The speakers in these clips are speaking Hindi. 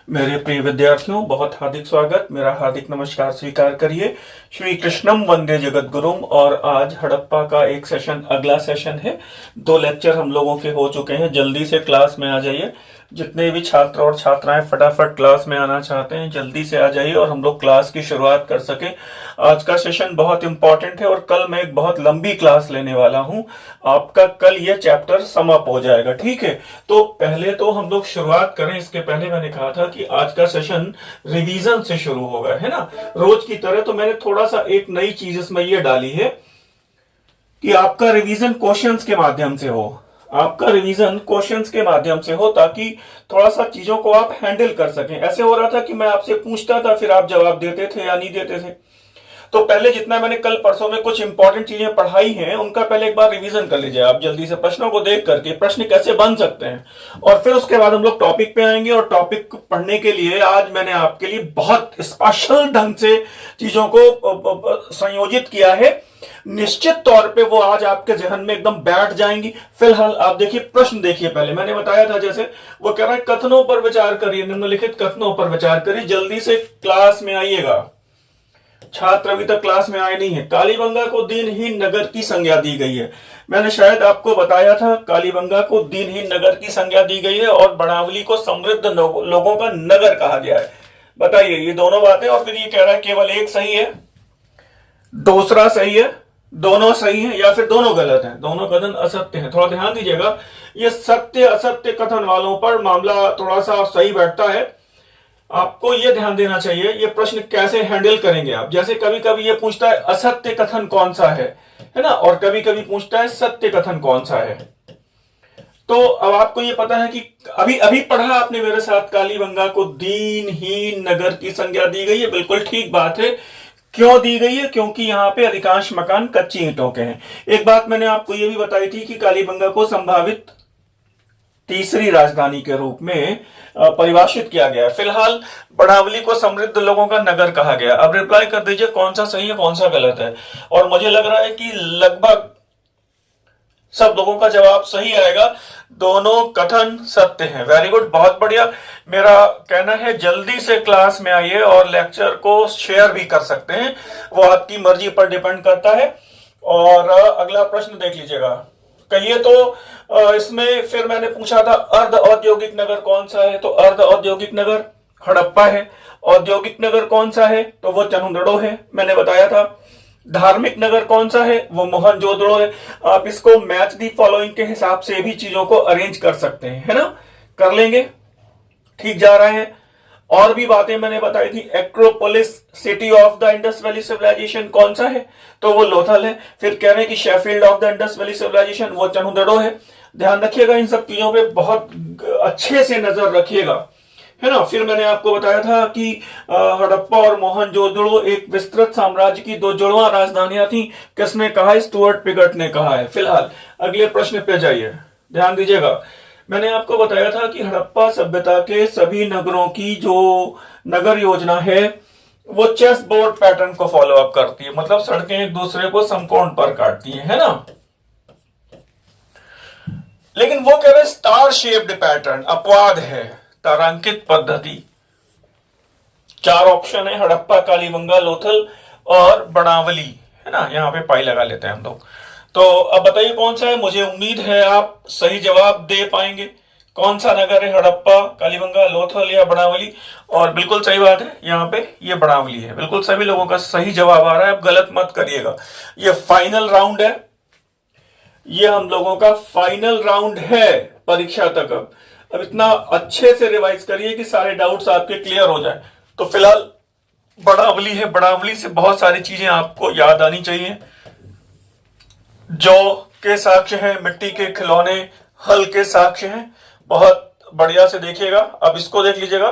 मेरे प्रिय विद्यार्थियों, बहुत हार्दिक स्वागत। मेरा हार्दिक नमस्कार स्वीकार करिए। श्री कृष्णम वंदे जगत गुरुम। और आज हड़प्पा का एक सेशन, अगला सेशन है। 2 लेक्चर हम लोगों के हो चुके हैं। जल्दी से क्लास में आ जाइए। जितने भी छात्र और छात्राएं फटाफट क्लास में आना चाहते हैं, जल्दी से आ जाइए और हम लोग क्लास की शुरुआत कर सकें। आज का सेशन बहुत इंपॉर्टेंट है और कल मैं एक बहुत लंबी क्लास लेने वाला हूं। आपका कल यह चैप्टर समाप्त हो जाएगा, ठीक है। तो पहले तो हम लोग शुरुआत करें। इसके पहले मैंने कहा था कि आज का सेशन रिवीजन से शुरू होगा, है ना, रोज की तरह। तो मैंने थोड़ा सा एक नई चीज इसमें यह डाली है कि आपका रिवीजन क्वेश्चंस के माध्यम से हो। आपका रिवीजन क्वेश्चंस के माध्यम से हो ताकि थोड़ा सा चीजों को आप हैंडल कर सकें। ऐसे हो रहा था कि मैं आपसे पूछता था, फिर आप जवाब देते थे या नहीं देते थे। तो पहले जितना मैंने कल परसों में कुछ इंपॉर्टेंट चीजें पढ़ाई हैं, उनका पहले एक बार रिवीजन कर लीजिए आप जल्दी से, प्रश्नों को देख करके प्रश्न कैसे बन सकते हैं। और फिर उसके बाद हम लोग टॉपिक पे आएंगे। और टॉपिक पढ़ने के लिए आज मैंने आपके लिए बहुत स्पेशल ढंग से चीजों को संयोजित किया है। निश्चित तौर पे वो आज आपके जहन में एकदम बैठ जाएंगी। फिलहाल आप देखिए, प्रश्न देखिए। पहले मैंने बताया था, जैसे वो कह रहा है कथनों पर विचार करिए, निम्नलिखित कथनों पर विचार करिए, जल्दी से क्लास में आइएगा। छात्र अभी तक क्लास में आए नहीं है। कालीबंगा को दीनहीन नगर की संज्ञा दी गई है। मैंने शायद आपको बताया था, कालीबंगा को दीनहीन नगर की संज्ञा दी गई है और बनावली को समृद्ध लोगों का नगर कहा गया है। बताइए, ये दोनों बातें। और फिर ये कह रहा है केवल एक सही है, दूसरा सही है, दोनों सही है या फिर दोनों गलत है, दोनों कथन असत्य है। थोड़ा ध्यान दीजिएगा, ये सत्य असत्य कथन वालों पर मामला थोड़ा सा सही बैठता है। आपको यह ध्यान देना चाहिए ये प्रश्न कैसे हैंडल करेंगे आप। जैसे कभी कभी ये पूछता है असत्य कथन कौन सा है ना, और कभी कभी पूछता है सत्य कथन कौन सा है। तो अब आपको ये पता है कि अभी अभी पढ़ा आपने मेरे साथ, कालीबंगा को दीनहीन नगर की संज्ञा दी गई है। बिल्कुल ठीक बात है। क्यों दी गई है? क्योंकि यहाँ पे अधिकांश मकान कच्ची ईंटों के हैं। एक बात मैंने आपको ये भी बताई थी कि कालीबंगा को संभावित तीसरी राजधानी के रूप में परिभाषित किया गया है। फिलहाल बनावली को समृद्ध लोगों का नगर कहा गया। अब रिप्लाई कर दीजिए कौन सा सही है कौन सा गलत है। और मुझे लग रहा है कि लगभग सब लोगों का जवाब सही आएगा। दोनों कथन सत्य हैं। वेरी गुड, बहुत बढ़िया। मेरा कहना है जल्दी से क्लास में आइए और लेक्चर को शेयर भी कर सकते हैं, वो आपकी मर्जी पर डिपेंड करता है। और अगला प्रश्न देख लीजिएगा। कहिए तो इसमें फिर मैंने पूछा था अर्ध औद्योगिक नगर कौन सा है, तो अर्ध औद्योगिक नगर हड़प्पा है। औद्योगिक नगर कौन सा है, तो वो चनुदड़ो है, मैंने बताया था। धार्मिक नगर कौन सा है, वो मोहनजोदड़ो है। आप इसको मैच दी फॉलोइंग के हिसाब से भी चीजों को अरेंज कर सकते हैं, है ना, कर लेंगे, ठीक जा रहा है। और भी बातें मैंने बताई थी। Acropolis city of the Indus valley civilisation कौन सा है, तो वो लोथल है। फिर कह रहे हैं कि Sheffield of the Indus valley civilisation वो चनुदड़ो है। ध्यान रखिएगा, इन सब चीजों पे बहुत अच्छे से नजर रखिएगा, है ना। फिर मैंने आपको बताया था कि हड़प्पा और मोहनजोदड़ो एक विस्तृत साम्राज्य की 2 जुड़वां राजधानियां थी। किसने कहा है? स्टुअर्ट पिगट ने कहा है। फिलहाल अगले प्रश्न पे जाइए, ध्यान दीजिएगा। मैंने आपको बताया था कि हड़प्पा सभ्यता के सभी नगरों की जो नगर योजना है वो चेस बोर्ड पैटर्न को फॉलो अप करती है। मतलब सड़कें एक दूसरे को समकोण पर काटती हैं, है ना। लेकिन वो कह रहे स्टार शेप्ड पैटर्न अपवाद है, तारांकित पद्धति। 4 ऑप्शन है, हड़प्पा, कालीबंगा, लोथल और बनावली, है ना। यहां पे पाई लगा लेते हैं हम लोग। तो अब बताइए कौन सा है। मुझे उम्मीद है आप सही जवाब दे पाएंगे। कौन सा नगर है, हड़प्पा, कालीबंगा, लोथल या बनावली? और बिल्कुल सही बात है, यहाँ पे ये बनावली है। बिल्कुल सभी लोगों का सही जवाब आ रहा है। अब गलत मत करिएगा। ये फाइनल राउंड है, ये हम लोगों का फाइनल राउंड है परीक्षा तक। अब इतना अच्छे से रिवाइज करिए कि सारे डाउट्स आपके क्लियर हो जाए। तो फिलहाल बनावली है। बनावली से बहुत सारी चीजें आपको याद आनी चाहिए। जौ के साक्ष्य हैं, मिट्टी के खिलौने, हल के साक्ष्य हैं। बहुत बढ़िया से देखिएगा। अब इसको देख लीजिएगा।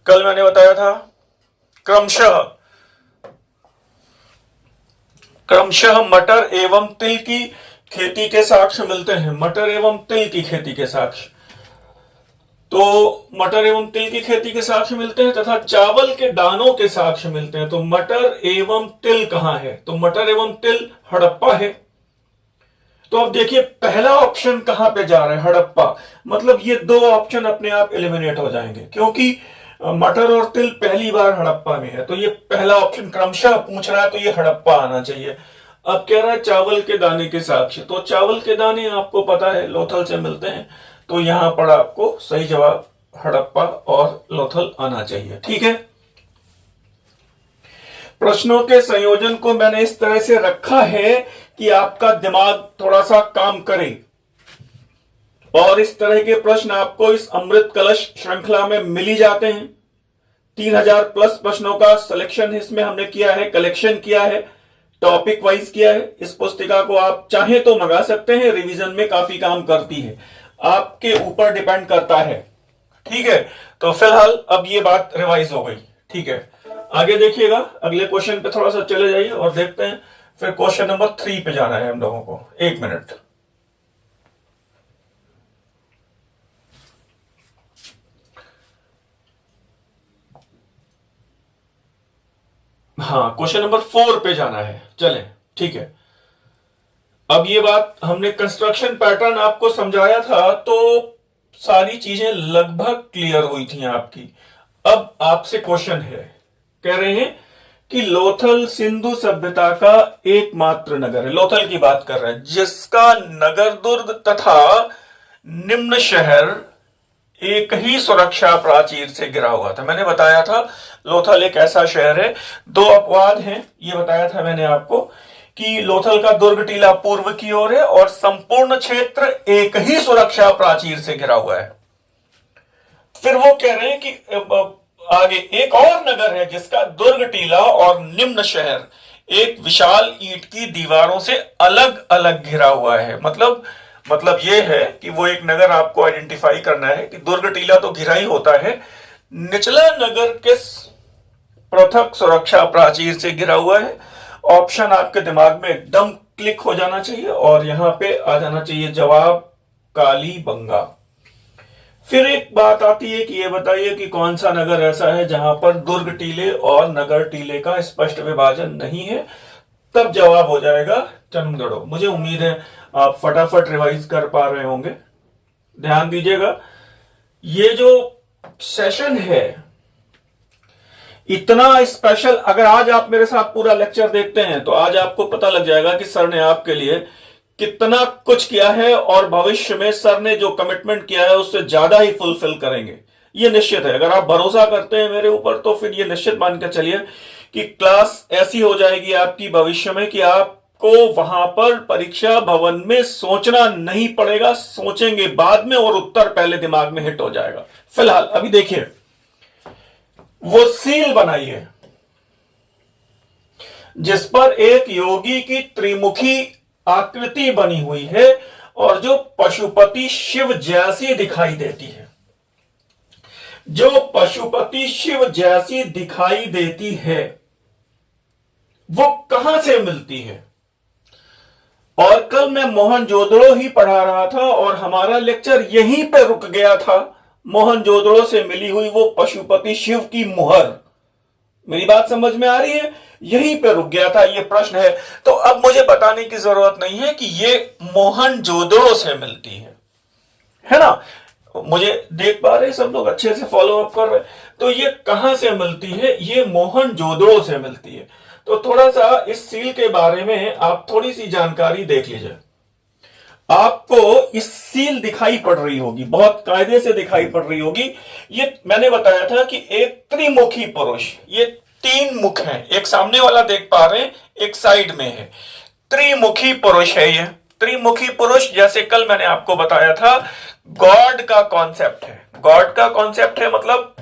कल मैंने बताया था क्रमशः मटर एवं तिल की खेती के साक्ष्य मिलते हैं। मटर एवं तिल की खेती के साक्ष्य, तो मटर एवं तिल की खेती के साक्ष्य मिलते हैं तथा चावल के दानों के साक्ष्य मिलते हैं। तो मटर एवं तिल कहां है, तो मटर एवं तिल हड़प्पा है। तो अब देखिए पहला ऑप्शन कहां पे जा रहा है, हड़प्पा। मतलब ये दो ऑप्शन अपने आप एलिमिनेट हो जाएंगे, क्योंकि मटर और तिल पहली बार हड़प्पा में है, तो ये पहला ऑप्शन क्रमशः पूछ रहा है, तो ये हड़प्पा आना चाहिए। अब कह रहा है चावल के दाने के साक्ष्य, तो चावल के दाने आपको पता है लोथल से मिलते हैं, तो यहां पर आपको सही जवाब हड़प्पा और लोथल आना चाहिए। ठीक है, प्रश्नों के संयोजन को मैंने इस तरह से रखा है कि आपका दिमाग थोड़ा सा काम करे, और इस तरह के प्रश्न आपको इस अमृत कलश श्रृंखला में मिल ही जाते हैं। 3000 प्लस प्रश्नों का सिलेक्शन इसमें हमने किया है, कलेक्शन किया है, टॉपिक वाइज किया है। इस पुस्तिका को आप चाहे तो मंगा सकते हैं, रिवीजन में काफी काम करती है, आपके ऊपर डिपेंड करता है। ठीक है, तो फिलहाल अब ये बात रिवाइज हो गई। ठीक है, आगे देखिएगा, अगले क्वेश्चन पे थोड़ा सा चले जाइए और देखते हैं। फिर क्वेश्चन नंबर 3 पे जाना है हम लोगों को। 1 मिनट। हाँ, क्वेश्चन नंबर 4 पे जाना है, चलें। ठीक है, अब ये बात हमने कंस्ट्रक्शन पैटर्न आपको समझाया था, तो सारी चीजें लगभग क्लियर हुई थी आपकी। अब आपसे क्वेश्चन है, कह रहे हैं कि लोथल सिंधु सभ्यता का एकमात्र नगर है, लोथल की बात कर रहे हैं, जिसका नगर दुर्ग तथा निम्न शहर एक ही सुरक्षा प्राचीर से घिरा हुआ था। मैंने बताया था लोथल एक ऐसा शहर है, दो अपवाद हैं, ये बताया था मैंने आपको कि लोथल का दुर्ग टीला पूर्व की ओर है और संपूर्ण क्षेत्र एक ही सुरक्षा प्राचीर से घिरा हुआ है। फिर वो कह रहे हैं कि आगे एक और नगर है जिसका दुर्ग टीला और निम्न शहर एक विशाल ईंट की दीवारों से अलग अलग घिरा हुआ है। मतलब ये है कि वो एक नगर आपको आइडेंटिफाई करना है कि दुर्ग टीला तो घिरा ही होता है, निचला नगर किस पृथक सुरक्षा प्राचीर से घिरा हुआ है। ऑप्शन आपके दिमाग में एकदम क्लिक हो जाना चाहिए और यहां पे आ जाना चाहिए जवाब कालीबंगा। फिर एक बात आती है कि ये बताइए कि कौन सा नगर ऐसा है जहां पर दुर्ग टीले और नगर टीले का स्पष्ट विभाजन नहीं है। तब जवाब हो जाएगा चंदगढ़। मुझे उम्मीद है आप फटाफट रिवाइज कर पा रहे होंगे। ध्यान दीजिएगा, ये जो सेशन है इतना स्पेशल, अगर आज आप मेरे साथ पूरा लेक्चर देखते हैं तो आज आपको पता लग जाएगा कि सर ने आपके लिए कितना कुछ किया है और भविष्य में सर ने जो कमिटमेंट किया है उससे ज्यादा ही फुलफिल करेंगे, ये निश्चित है। अगर आप भरोसा करते हैं मेरे ऊपर तो फिर ये निश्चित मान के चलिए कि क्लास ऐसी हो जाएगी आपकी भविष्य में कि आपको वहां पर परीक्षा भवन में सोचना नहीं पड़ेगा, सोचेंगे बाद में और उत्तर पहले दिमाग में हिट हो जाएगा। फिलहाल अभी देखिए, वो सील बनाई है जिस पर एक योगी की त्रिमुखी आकृति बनी हुई है और जो पशुपति शिव जैसी दिखाई देती है। जो पशुपति शिव जैसी दिखाई देती है वो कहां से मिलती है। और कल मैं मोहनजोदड़ो ही पढ़ा रहा था और हमारा लेक्चर यहीं पे रुक गया था। मोहनजोदड़ो से मिली हुई वो पशुपति शिव की मुहर, मेरी बात समझ में आ रही है, यहीं पे रुक गया था। ये प्रश्न है, तो अब मुझे बताने की जरूरत नहीं है कि ये मोहनजोदड़ो से मिलती है ना। मुझे देख पा रहे सब लोग, अच्छे से फॉलो अप कर रहे। तो ये कहां से मिलती है, ये मोहनजोदड़ो से मिलती है। तो थोड़ा सा इस सील के बारे में आप थोड़ी सी जानकारी देख लीजिए। आपको इस सील दिखाई पड़ रही होगी, बहुत कायदे से दिखाई पड़ रही होगी। ये मैंने बताया था कि एक त्रिमुखी पुरुष, ये 3 मुख हैं, एक सामने वाला देख पा रहे हैं, एक साइड में है, त्रिमुखी पुरुष है। ये त्रिमुखी पुरुष जैसे कल मैंने आपको बताया था गॉड का कॉन्सेप्ट है। गॉड का कॉन्सेप्ट है मतलब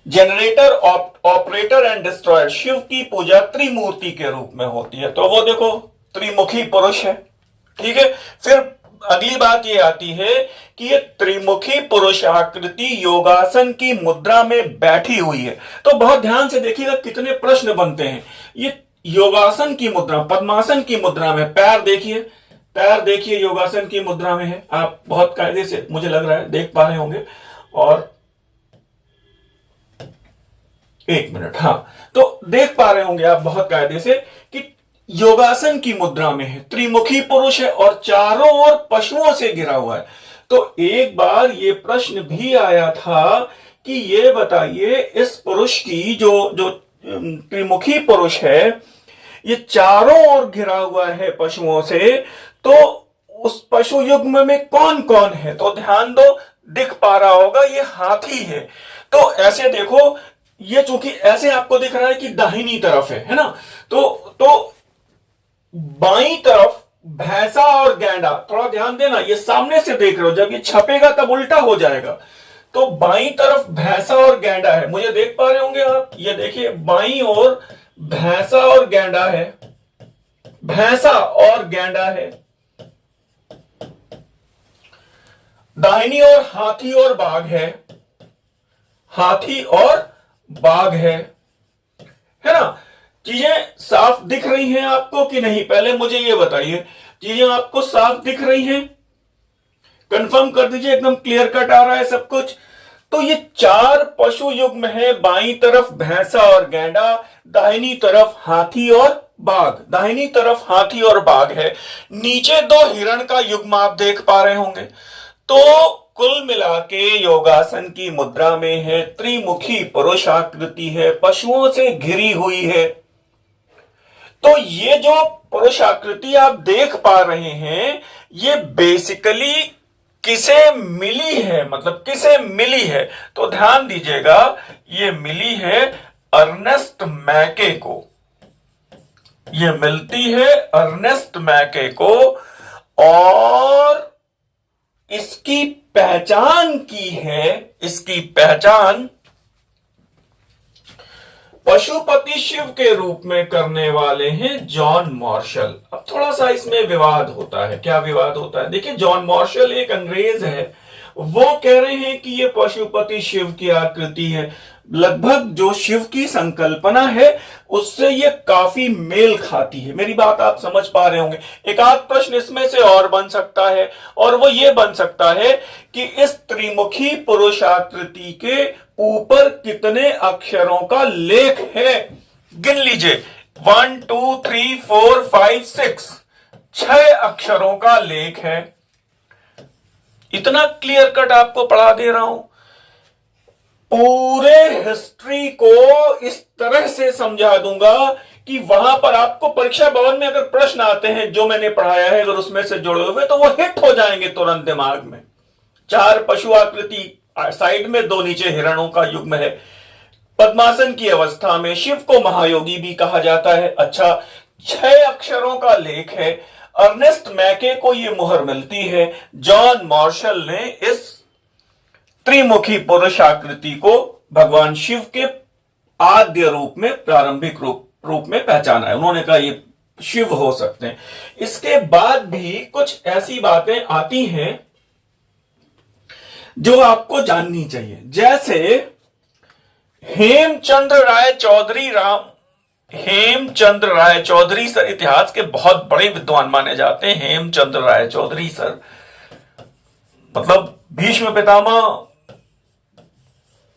generator, operator and destroyer. Shiva की पूजा त्रिमूर्ति के रूप में होती है, तो वो देखो त्रिमुखी पुरुष है। ठीक है, फिर अगली बात ये आती है कि ये त्रिमुखी पुरुष आकृति योगासन की मुद्रा में बैठी हुई है। तो बहुत ध्यान से देखिएगा कितने प्रश्न बनते हैं। ये योगासन की मुद्रा, पद्मासन की मुद्रा में, पैर देखिए योगासन की मुद्रा में है। आप बहुत कायदे से मुझे लग रहा है देख पा रहे होंगे। और 1 मिनट, हाँ, तो देख पा रहे होंगे आप बहुत कायदे से कि योगासन की मुद्रा में है, त्रिमुखी पुरुष है और चारों ओर पशुओं से घिरा हुआ है। तो एक बार ये प्रश्न भी आया था कि ये बताइए, इस पुरुष की जो जो त्रिमुखी पुरुष है, ये चारों ओर घिरा हुआ है पशुओं से, तो उस पशु युग्म में कौन कौन है? तो ध्यान दो, दिख पा रहा होगा, ये हाथी है। तो ऐसे देखो, ये चूंकि ऐसे आपको दिख रहा है कि दाहिनी तरफ है ना, तो बाईं तरफ भैंसा और गैंडा, थोड़ा ध्यान देना, ये सामने से देख रहे हो, जब ये छपेगा तब उल्टा हो जाएगा। तो बाईं तरफ भैंसा और गैंडा है, मुझे देख पा रहे होंगे आप, ये देखिए बाईं ओर भैंसा और गैंडा है, भैंसा और गैंडा है। दाहिनी ओर हाथी और बाघ है, हाथी और बाघ है ना। चीजें साफ दिख रही हैं आपको कि नहीं? पहले मुझे ये बताइए, चीजें आपको साफ दिख रही हैं? कंफर्म कर दीजिए, एकदम क्लियर कट आ रहा है सब कुछ। तो ये चार पशु युग्म है, बाईं तरफ भैंसा और गैंडा, दाहिनी तरफ हाथी और बाघ, दाहिनी तरफ हाथी और बाघ है। नीचे दो हिरण का युग्म आप देख पा रहे होंगे। तो कुल मिला के योगासन की मुद्रा में है, त्रिमुखी पुरुष आकृति है, पशुओं से घिरी हुई है। तो ये जो पुरुष आकृति आप देख पा रहे हैं, ये बेसिकली किसे मिली है, मतलब किसे मिली है? तो ध्यान दीजिएगा, ये मिली है अर्नेस्ट मैके को, ये मिलती है अर्नेस्ट मैके को। और इसकी पहचान की है, इसकी पहचान पशुपति शिव के रूप में करने वाले हैं जॉन मार्शल। अब थोड़ा सा इसमें विवाद होता है। क्या विवाद होता है? देखिए, जॉन मार्शल एक अंग्रेज है, वो कह रहे हैं कि ये पशुपति शिव की आकृति है। लगभग जो शिव की संकल्पना है उससे ये काफी मेल खाती है। मेरी बात आप समझ पा रहे होंगे। एक आध प्रश्न इसमें से और बन सकता है, और वो ये बन सकता है कि इस त्रिमुखी पुरुष आकृति के ऊपर कितने अक्षरों का लेख है? गिन लीजिए, 1 2 3 4 5 6, 6 अक्षरों का लेख है। इतना क्लियर कट आपको पढ़ा दे रहा हूं। पूरे हिस्ट्री को इस तरह से समझा दूंगा कि वहां पर आपको परीक्षा भवन में अगर प्रश्न आते हैं जो मैंने पढ़ाया है, अगर उसमें से जुड़े हुए, तो वो हिट हो जाएंगे तुरंत दिमाग में। 4 पशु आकृति, साइड में 2 नीचे हिरणों का युग्म है। पद्मासन की अवस्था में शिव को महायोगी भी कहा जाता है। अच्छा, 6 अक्षरों का लेख है। अर्नेस्ट मैके को यह मुहर मिलती है। जॉन मार्शल ने इस त्रिमुखी पुरुष आकृति को भगवान शिव के आद्य रूप में, प्रारंभिक रूप में पहचाना है। उन्होंने कहा ये शिव हो सकते हैं। इसके बाद भी कुछ ऐसी बातें आती हैं जो आपको जाननी चाहिए। जैसे हेमचंद्र राय चौधरी सर इतिहास के बहुत बड़े विद्वान माने जाते हैं। हेमचंद्र राय चौधरी सर मतलब भीष्म पितामह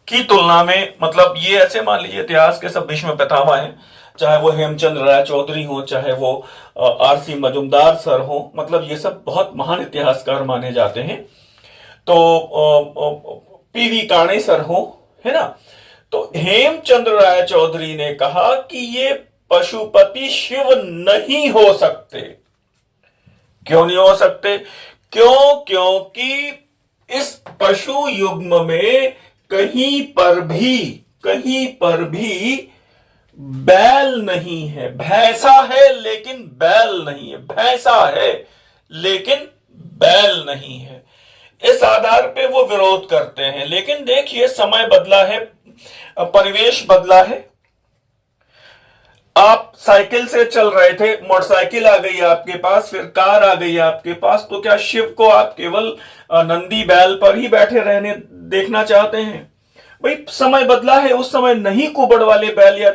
की तुलना में, मतलब ये ऐसे मान लीजिए इतिहास के सब भीष्म पितामह हैं, चाहे वो हेमचंद्र राय चौधरी हो, चाहे वो आरसी मजुमदार सर हो, मतलब ये सब बहुत महान इतिहासकार माने जाते हैं। तो पीवी काणे सर हो, है ना। तो हेमचंद्र राय चौधरी ने कहा कि ये पशुपति शिव नहीं हो सकते। क्यों नहीं हो सकते? क्योंकि इस पशु युग्म में कहीं पर भी बैल नहीं है। भैंसा है लेकिन बैल नहीं है, भैंसा है लेकिन बैल नहीं है। इस आधार पे वो विरोध करते हैं। लेकिन देखिए, समय बदला है, परिवेश बदला है। आप साइकिल से चल रहे थे, मोटरसाइकिल आ गई आपके पास, फिर कार आ गई आपके पास, तो क्या शिव को आप केवल नंदी बैल पर ही बैठे रहने देखना चाहते हैं? भाई, समय बदला है। उस समय नहीं कुबड़ वाले बैल या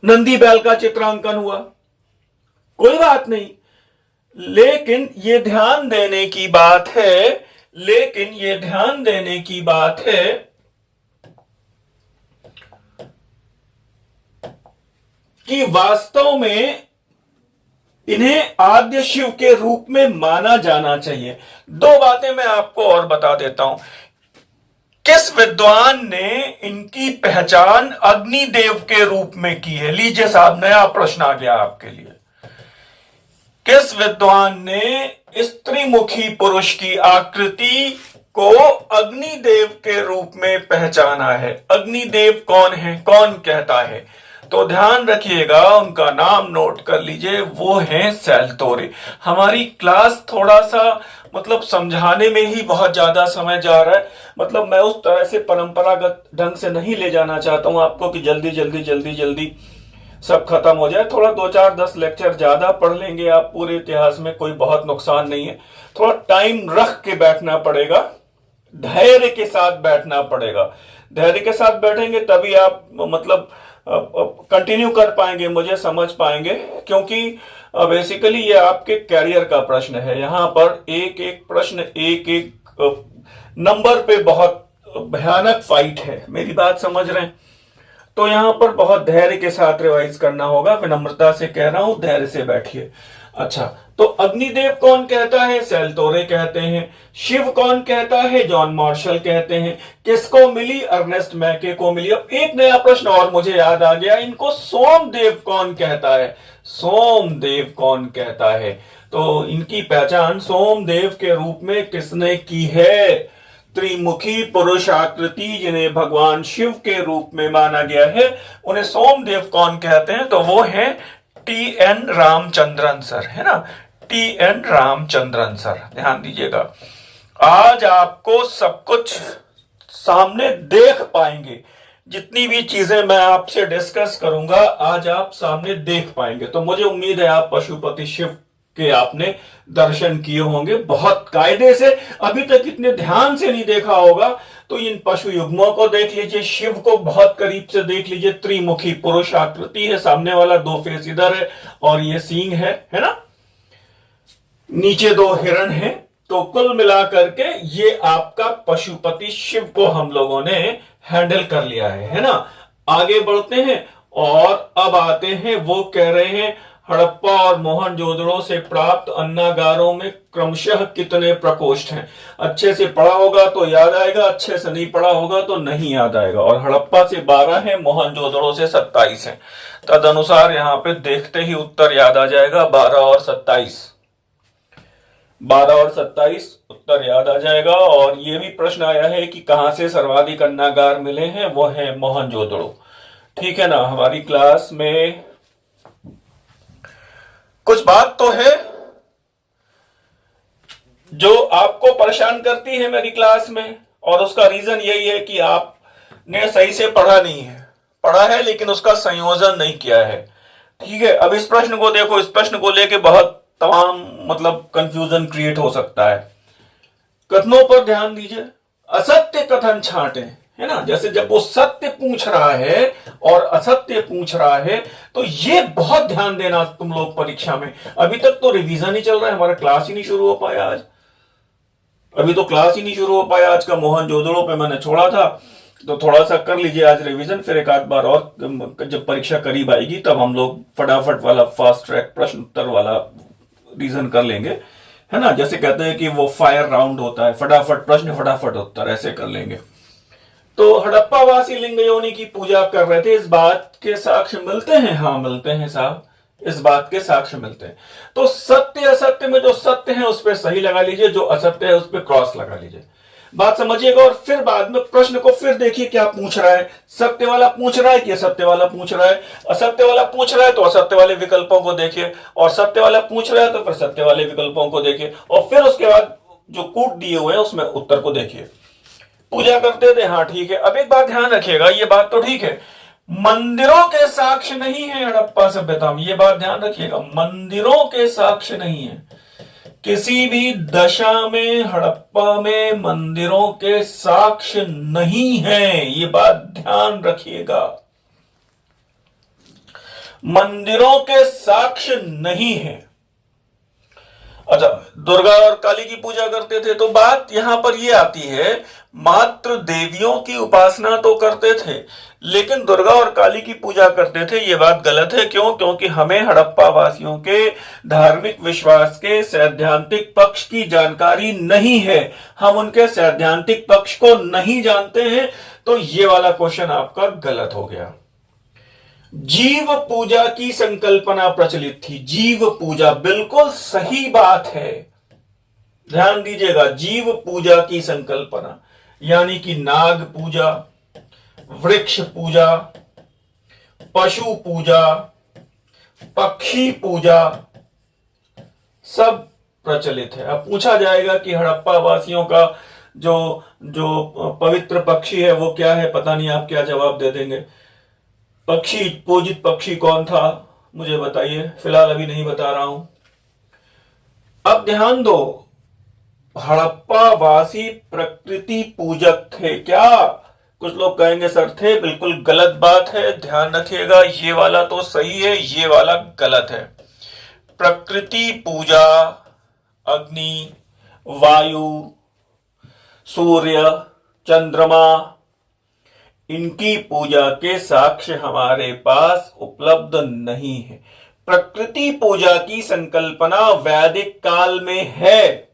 नंदी बैल का चित्रांकन हुआ, कोई बात नहीं। लेकिन ये ध्यान देने की बात है, कि वास्तव में इन्हें आद्य शिव के रूप में माना जाना चाहिए। दो बातें मैं आपको और बता देता हूं। किस विद्वान ने इनकी पहचान अग्निदेव के रूप में की है? लीजिए साहब, नया प्रश्न आ गया आपके लिए। किस विद्वान ने स्त्रीमुखी पुरुष की आकृति को अग्निदेव के रूप में पहचाना है? अग्निदेव कौन है, कौन कहता है? तो ध्यान रखिएगा, उनका नाम नोट कर लीजिए, वो है सैलतोरे। हमारी क्लास थोड़ा सा मतलब समझाने में ही बहुत ज्यादा समय जा रहा है। मतलब मैं उस तरह से परंपरागत ढंग से नहीं ले जाना चाहता हूं आपको कि जल्दी जल्दी जल्दी जल्दी सब खत्म हो जाए। थोड़ा 2-4-10 लेक्चर ज्यादा पढ़ लेंगे आप पूरे इतिहास में, कोई बहुत नुकसान नहीं है। थोड़ा टाइम रख के बैठना पड़ेगा, धैर्य के साथ बैठना पड़ेगा। धैर्य के साथ बैठेंगे तभी आप मतलब कंटिन्यू कर पाएंगे, मुझे समझ पाएंगे, क्योंकि बेसिकली ये आपके कैरियर का प्रश्न है। यहां पर एक एक प्रश्न एक एक नंबर पे बहुत भयानक फाइट है। मेरी बात समझ रहे हैं? तो यहां पर बहुत धैर्य के साथ रिवाइज करना होगा। विनम्रता से कह रहा हूं, धैर्य से बैठिए। अच्छा, तो अग्निदेव कौन कहता है? सैलतोरे कहते हैं। शिव कौन कहता है? जॉन मार्शल कहते हैं। किसको मिली? अर्नेस्ट मैके को मिली। अब एक नया प्रश्न और मुझे याद आ गया, इनको सोमदेव कौन कहता है? सोमदेव कौन कहता है? तो इनकी पहचान सोमदेव के रूप में किसने की है? त्रिमुखी पुरुष आकृति जिन्हें भगवान शिव के रूप में माना गया है, उन्हें सोमदेव कौन कहते हैं? तो वो है टी.एन. रामचंद्रन सर, है ना? टी.एन. रामचंद्रन सर। ध्यान दीजिएगा, आज आपको सब कुछ सामने देख पाएंगे। जितनी भी चीजें मैं आपसे डिस्कस करूंगा आज आप सामने देख पाएंगे। तो मुझे उम्मीद है आप पशुपति शिव के आपने दर्शन किए होंगे बहुत कायदे से। अभी तक इतने ध्यान से नहीं देखा होगा तो इन पशु युग्मों को देख लीजिए, शिव को बहुत करीब से देख लीजिए। त्रिमुखी पुरुष आकृति है, सामने वाला 2 फेस इधर है और ये सींग है ना? नीचे 2 हिरण हैं। तो कुल मिलाकर के ये आपका पशुपति शिव को हम लोगों ने हैंडल कर लिया है ना? आगे बढ़ते हैं और अब आते हैं, वो कह रहे हैं हड़प्पा और मोहनजोदड़ो से प्राप्त अन्नागारों में क्रमशः कितने प्रकोष्ठ हैं? अच्छे से पढ़ा होगा तो याद आएगा, अच्छे से नहीं पढ़ा होगा तो नहीं याद आएगा। और हड़प्पा से 12 है, मोहनजोदड़ो से 27 है। तद अनुसार यहां पे देखते ही उत्तर याद आ जाएगा, 12 और 27। 12 और 27 उत्तर याद आ जाएगा। और ये भी प्रश्न आया है कि कहां से सर्वाधिक अन्नागार मिले हैं? वो है मोहनजोदड़ो। ठीक है ना? हमारी क्लास में कुछ बात तो है जो आपको परेशान करती है मेरी क्लास में, और उसका रीजन यही है कि आपने सही से पढ़ा नहीं है। पढ़ा है लेकिन उसका संयोजन नहीं किया है। ठीक है, अब इस प्रश्न को देखो, इस प्रश्न को लेके बहुत तमाम मतलब कंफ्यूजन क्रिएट हो सकता है। कथनों पर ध्यान दीजिए। असत्य कथन छांटे, है ना? जैसे जब वो सत्य पूछ रहा है और असत्य पूछ रहा है तो ये बहुत ध्यान देना तुम लोग परीक्षा में। अभी तक तो रिवीजन ही चल रहा है, हमारा क्लास ही नहीं शुरू हो पाया आज। अभी तो क्लास ही नहीं शुरू हो पाया। आज का मोहनजोदड़ो पे मैंने छोड़ा था, तो थोड़ा सा कर लीजिए आज रिवीजन, फिर एक आध बार और जब परीक्षा करीब आएगी तब हम लोग फटाफट वाला फास्ट ट्रैक प्रश्न उत्तर वाला रीजन कर लेंगे, है ना? जैसे कहते हैं कि वो फायर राउंड होता है, फटाफट प्रश्न फटाफट उत्तर, ऐसे कर लेंगे। तो हड़प्पावासी लिंग योनि की पूजा कर रहे थे, इस बात के साक्ष्य मिलते हैं? हाँ मिलते हैं साहब, इस बात के साक्ष्य मिलते हैं। तो सत्य असत्य में जो सत्य है उस पर सही लगा लीजिए, जो असत्य है उस पर क्रॉस लगा लीजिए। बात समझिएगा। और फिर बाद में प्रश्न को फिर देखिए क्या पूछ रहा है। सत्य वाला पूछ रहा है कि असत्य वाला पूछ रहा है? असत्य वाला पूछ रहा है तो असत्य वाले विकल्पों को देखिए, और सत्य वाला पूछ रहा है तो फिर सत्य वाले विकल्पों को देखिए, और फिर उसके बाद जो कूट दिए हुए हैं उसमें उत्तर को देखिए। पूजा करते थे, हाँ ठीक है। अब एक बात ध्यान रखिएगा, ये बात तो ठीक है, मंदिरों के साक्ष्य नहीं है हड़प्पा सभ्यता में। ये बात ध्यान रखिएगा, मंदिरों के साक्ष्य नहीं है। किसी भी दशा में हड़प्पा में मंदिरों के साक्ष्य नहीं है, ये बात ध्यान रखिएगा। मंदिरों के साक्ष्य नहीं है। अच्छा, दुर्गा और काली की पूजा करते थे, तो बात यहां पर ये आती है, मात्र देवियों की उपासना तो करते थे, लेकिन दुर्गा और काली की पूजा करते थे, ये बात गलत है। क्यों? क्योंकि हमें हड़प्पा वासियों के धार्मिक विश्वास के सैद्धांतिक पक्ष की जानकारी नहीं है, हम उनके सैद्धांतिक पक्ष को नहीं जानते हैं, तो ये वाला क्वेश्चन आपका गलत हो गया। जीव पूजा की संकल्पना प्रचलित थी, जीव पूजा, बिल्कुल सही बात है, ध्यान दीजिएगा, जीव पूजा की संकल्पना, यानी कि नाग पूजा, वृक्ष पूजा, पशु पूजा, पक्षी पूजा, सब प्रचलित है। अब पूछा जाएगा कि हड़प्पा वासियों का जो जो पवित्र पक्षी है वो क्या है, पता नहीं आप क्या जवाब दे देंगे। पक्षी, पूजित पक्षी कौन था, मुझे बताइए, फिलहाल अभी नहीं बता रहा हूं। अब ध्यान दो, हड़प्पा वासी प्रकृति पूजक थे क्या? कुछ लोग कहेंगे सर थे, बिल्कुल गलत बात है, ध्यान रखिएगा, ये वाला तो सही है, ये वाला गलत है। प्रकृति पूजा अग्नि, वायु, सूर्य, चंद्रमा, इनकी पूजा के साक्ष्य हमारे पास उपलब्ध नहीं है। प्रकृति पूजा की संकल्पना वैदिक काल में है,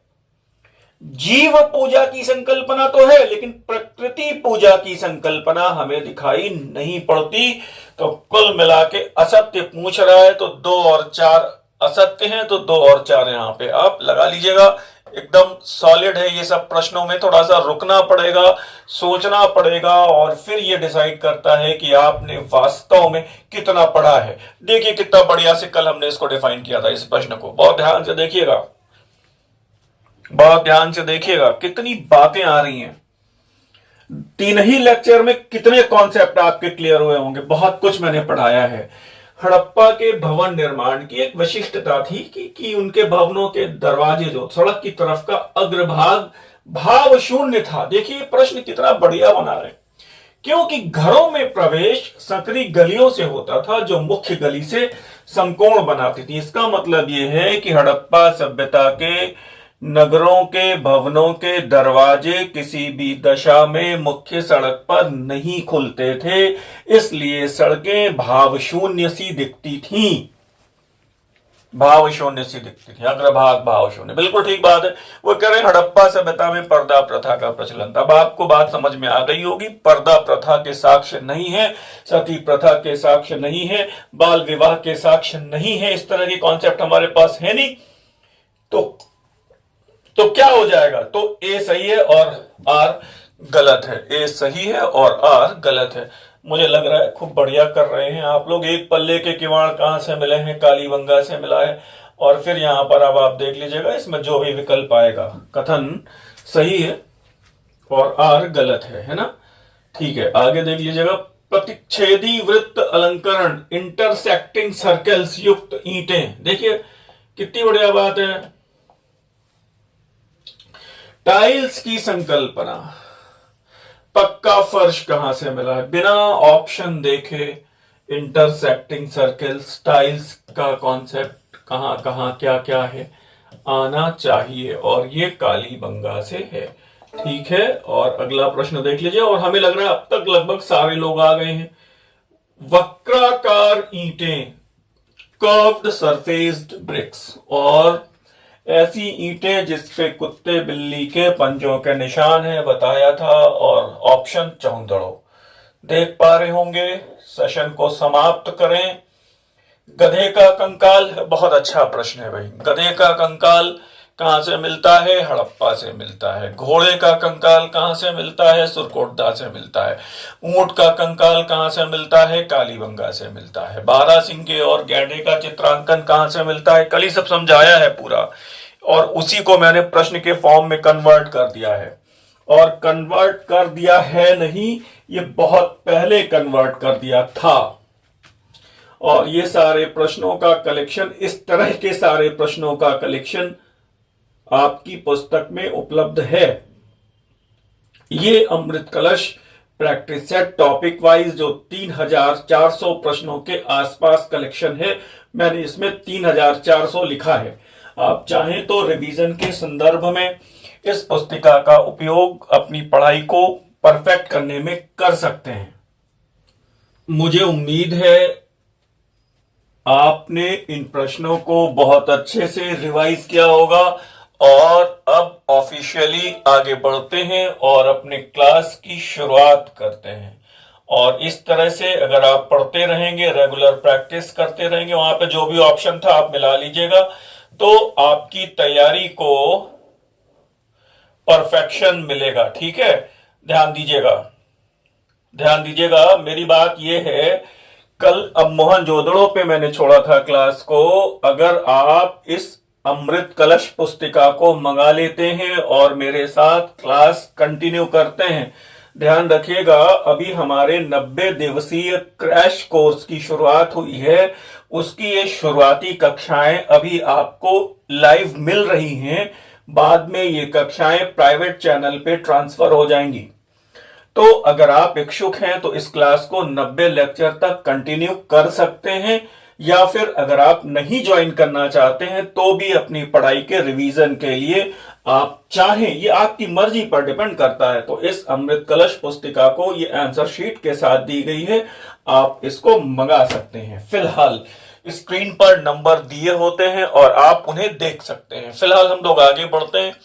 जीव पूजा की संकल्पना तो है, लेकिन प्रकृति पूजा की संकल्पना हमें दिखाई नहीं पड़ती। तो कुल मिला के असत्य पूछ रहा है, तो 2 और 4 असत्य हैं, तो 2 और 4 यहां पे आप लगा लीजिएगा। एकदम सॉलिड है ये सब प्रश्नों में, थोड़ा सा रुकना पड़ेगा, सोचना पड़ेगा, और फिर ये डिसाइड करता है कि आपने वास्तव में कितना पढ़ा है। देखिए कितना बढ़िया से कल हमने इसको डिफाइन किया था, इस प्रश्न को बहुत ध्यान से देखिएगा, बहुत ध्यान से देखिएगा, कितनी बातें आ रही हैं। 3 ही लेक्चर में कितने कॉन्सेप्ट आपके क्लियर हुए होंगे, बहुत कुछ मैंने पढ़ाया है। हड़प्पा के भवन निर्माण की एक विशिष्टता थी कि उनके भवनों के दरवाजे जो सड़क की तरफ का अग्रभाग भाव शून्य था। देखिए प्रश्न कितना बढ़िया बना रहे, क्योंकि घरों में प्रवेश सकरी गलियों से होता था जो मुख्य गली से समकोण बनाती थी। इसका मतलब यह है कि हड़प्पा सभ्यता के नगरों के भवनों के दरवाजे किसी भी दशा में मुख्य सड़क पर नहीं खुलते थे, इसलिए सड़कें भाव शून्य सी दिखती थीं, भाव शून्य सी दिखती थी, अग्रभाग भाव शून्य। बिल्कुल ठीक बात है। वो कह रहे हैं हड़प्पा सभ्यता में पर्दा प्रथा का प्रचलन था। अब आपको बात समझ में आ गई होगी, पर्दा प्रथा के साक्ष्य नहीं है, सती प्रथा के साक्ष्य नहीं है, बाल विवाह के साक्ष्य नहीं है, इस तरह के कॉन्सेप्ट हमारे पास है नहीं। तो क्या हो जाएगा? तो ए सही है और आर गलत है, ए सही है और आर गलत है। मुझे लग रहा है खूब बढ़िया कर रहे हैं आप लोग। एक पल्ले के किवाड़ कहां से मिले हैं? कालीबंगा से मिला है। और फिर यहां पर अब आप देख लीजिएगा, इसमें जो भी विकल्प आएगा कथन सही है और आर गलत है ना? ठीक है, आगे देख लीजिएगा। प्रतिच्छेदी वृत्त अलंकरण, इंटरसेक्टिंग सर्कल्स युक्त ईंटें, देखिए कितनी बढ़िया बात है। टाइल्स की संकल्पना, पक्का फर्श कहां से मिला है? बिना ऑप्शन देखे इंटरसेक्टिंग सर्कल्स, टाइल्स का कॉन्सेप्ट कहां कहां क्या क्या है आना चाहिए, और ये कालीबंगा से है। ठीक है, और अगला प्रश्न देख लीजिए। और हमें लग रहा है अब तक लगभग सारे लोग आ गए हैं। वक्राकार ईंटें, कर्व्ड सरफेस्ड ब्रिक्स, और ऐसी ईंटें जिसपे कुत्ते बिल्ली के पंजों के निशान है, बताया था। और ऑप्शन चौंदड़ो, देख पा रहे होंगे। सेशन को समाप्त करें। गधे का कंकाल, बहुत अच्छा प्रश्न है भाई। गधे का कंकाल कहां से मिलता है? हड़प्पा से मिलता है। घोड़े का कंकाल कहां से मिलता है? सुरकोटदा से मिलता है। ऊंट का कंकाल कहां से मिलता है? कालीबंगा से मिलता है। बारहसिंगे और गैंडे का चित्रांकन कहां से मिलता है? कल ही सब समझाया है पूरा, और उसी को मैंने प्रश्न के फॉर्म में कन्वर्ट कर दिया है। और कन्वर्ट कर दिया है नहीं, ये बहुत पहले कन्वर्ट कर दिया था। और ये सारे प्रश्नों का कलेक्शन, इस तरह के सारे प्रश्नों का कलेक्शन आपकी पुस्तक में उपलब्ध है। ये अमृत कलश प्रैक्टिस सेट टॉपिक वाइज जो 3400 प्रश्नों के आसपास कलेक्शन है, मैंने इसमें 3400 लिखा है। आप चाहें तो रिवीजन के संदर्भ में इस पुस्तिका का उपयोग अपनी पढ़ाई को परफेक्ट करने में कर सकते हैं। मुझे उम्मीद है आपने इन प्रश्नों को बहुत अच्छे से रिवाइज किया होगा और अब ऑफिशियली आगे बढ़ते हैं और अपने क्लास की शुरुआत करते हैं। और इस तरह से अगर आप पढ़ते रहेंगे, रेगुलर प्रैक्टिस करते रहेंगे, वहां पे जो भी ऑप्शन था आप मिला लीजिएगा, तो आपकी तैयारी को परफेक्शन मिलेगा। ठीक है, ध्यान दीजिएगा, ध्यान दीजिएगा। मेरी बात यह है, कल अब मोहनजोदड़ो पे मैंने छोड़ा था क्लास को। अगर आप इस अमृत कलश पुस्तिका को मंगा लेते हैं और मेरे साथ क्लास कंटिन्यू करते हैं, ध्यान रखिएगा अभी हमारे 90 दिवसीय क्रैश कोर्स की शुरुआत हुई है। उसकी ये शुरुआती कक्षाएं अभी आपको लाइव मिल रही हैं। बाद में ये कक्षाएं प्राइवेट चैनल पे ट्रांसफर हो जाएंगी। तो अगर आप इच्छुक हैं तो इस क्लास को 90 लेक्चर तक कंटिन्यू कर सकते हैं, या फिर अगर आप नहीं ज्वाइन करना चाहते हैं तो भी अपनी पढ़ाई के रिवीजन के लिए आप चाहें, ये आपकी मर्जी पर डिपेंड करता है। तो इस अमृत कलश पुस्तिका को ये आंसर शीट के साथ दी गई है, आप इसको मंगा सकते हैं। फिलहाल स्क्रीन पर नंबर दिए होते हैं और आप उन्हें देख सकते हैं। फिलहाल हम लोग आगे बढ़ते हैं।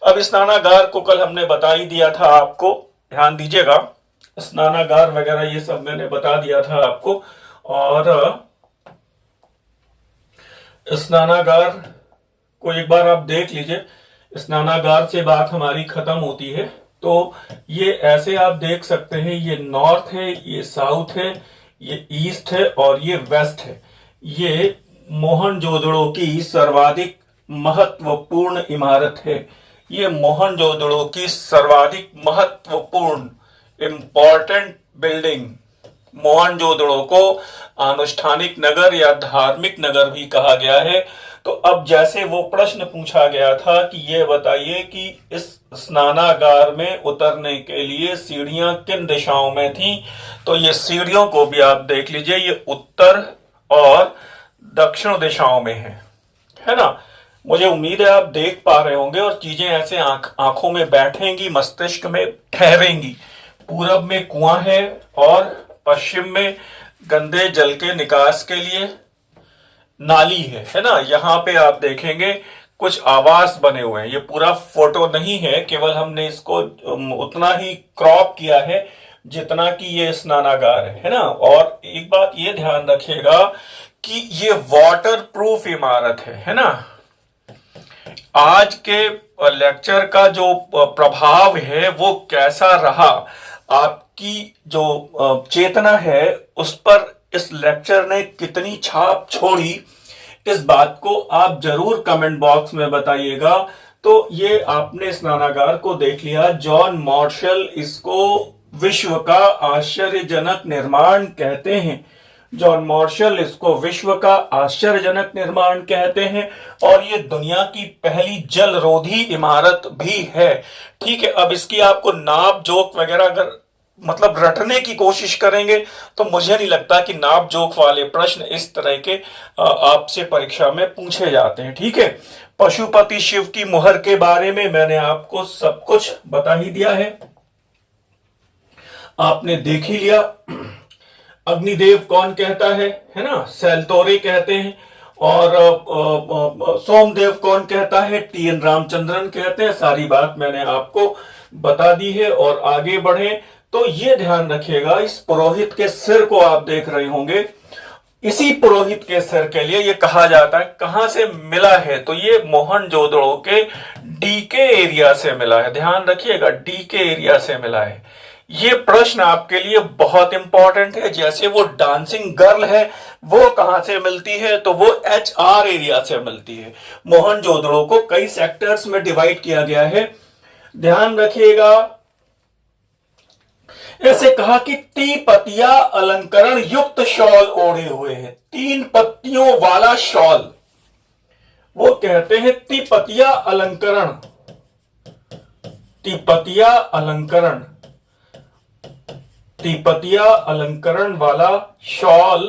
अब स्नानागार को कल हमने बता ही दिया था आपको, ध्यान दीजिएगा, स्नानागार वगैरह ये सब मैंने बता दिया था आपको। और स्नानागार को एक बार आप देख लीजिए, स्नानागार से बात हमारी खत्म होती है। तो ये ऐसे आप देख सकते हैं, ये नॉर्थ है, ये साउथ है, ये ईस्ट है और ये वेस्ट है। ये मोहनजोदड़ो की सर्वाधिक महत्वपूर्ण इमारत है। ये मोहनजोदड़ो की सर्वाधिक महत्वपूर्ण इंपॉर्टेंट बिल्डिंग। मोहनजोदड़ो को आनुष्ठानिक नगर या धार्मिक नगर भी कहा गया है। तो अब जैसे वो प्रश्न पूछा गया था कि ये बताइए कि इस स्नानागार में उतरने के लिए सीढ़ियां किन दिशाओं में थीं, तो ये सीढ़ियों को भी आप देख लीजिए, ये उत्तर और दक्षिण दिशाओं में है ना। मुझे उम्मीद है आप देख पा रहे होंगे और चीजें ऐसे आंखों में बैठेंगी, मस्तिष्क में ठहरेंगी। पूरब में कुआं है और पश्चिम में गंदे जल के निकास के लिए नाली है ना। यहाँ पे आप देखेंगे कुछ आवास बने हुए हैं। ये पूरा फोटो नहीं है, केवल हमने इसको उतना ही क्रॉप किया है जितना कि ये स्नानागार है ना। और एक बात ये ध्यान रखिएगा कि ये वाटर प्रूफ इमारत है ना। आज के लेक्चर का जो प्रभाव है वो कैसा रहा, आपकी जो चेतना है उस पर इस लेक्चर ने कितनी छाप छोड़ी, इस बात को आप जरूर कमेंट बॉक्स में बताइएगा। तो ये आपने स्नानागार को देख लिया। जॉन मार्शल इसको विश्व का आश्चर्यजनक निर्माण कहते हैं। जॉन मार्शल इसको विश्व का आश्चर्यजनक निर्माण कहते हैं और ये दुनिया की पहली जलरोधी इमारत भी है। ठीक है, अब इसकी आपको नाप जोक वगैरह अगर मतलब रटने की कोशिश करेंगे तो मुझे नहीं लगता कि नाप जोक वाले प्रश्न इस तरह के आपसे परीक्षा में पूछे जाते हैं। ठीक है, पशुपति शिव की मुहर के बारे में मैंने आपको सब कुछ बता ही दिया है, आपने देख ही लिया। अग्निदेव कौन कहता है ना, सैलतोरे कहते हैं। और सोमदेव कौन कहता है, टी.एन. रामचंद्रन कहते हैं। सारी बात मैंने आपको बता दी है। और आगे बढ़े तो ये ध्यान रखिएगा, इस पुरोहित के सिर को आप देख रहे होंगे, इसी पुरोहित के सिर के लिए ये कहा जाता है कहां से मिला है, तो ये मोहनजोदड़ो के डीके एरिया से मिला है। ध्यान रखिएगा, डीके एरिया से मिला है। ये प्रश्न आपके लिए बहुत इंपॉर्टेंट है। जैसे वो डांसिंग गर्ल है वो कहां से मिलती है, तो वो HR एरिया से मिलती है। मोहनजोदड़ो को कई सेक्टर्स में डिवाइड किया गया है, ध्यान रखिएगा। ऐसे कहा कि 3 पतिया अलंकरण युक्त शॉल ओढ़े हुए है, 3 पत्तियों वाला शॉल, वो कहते हैं तिपतिया अलंकरण। तिपतिया अलंकरण, तिपतिया अलंकरण वाला शॉल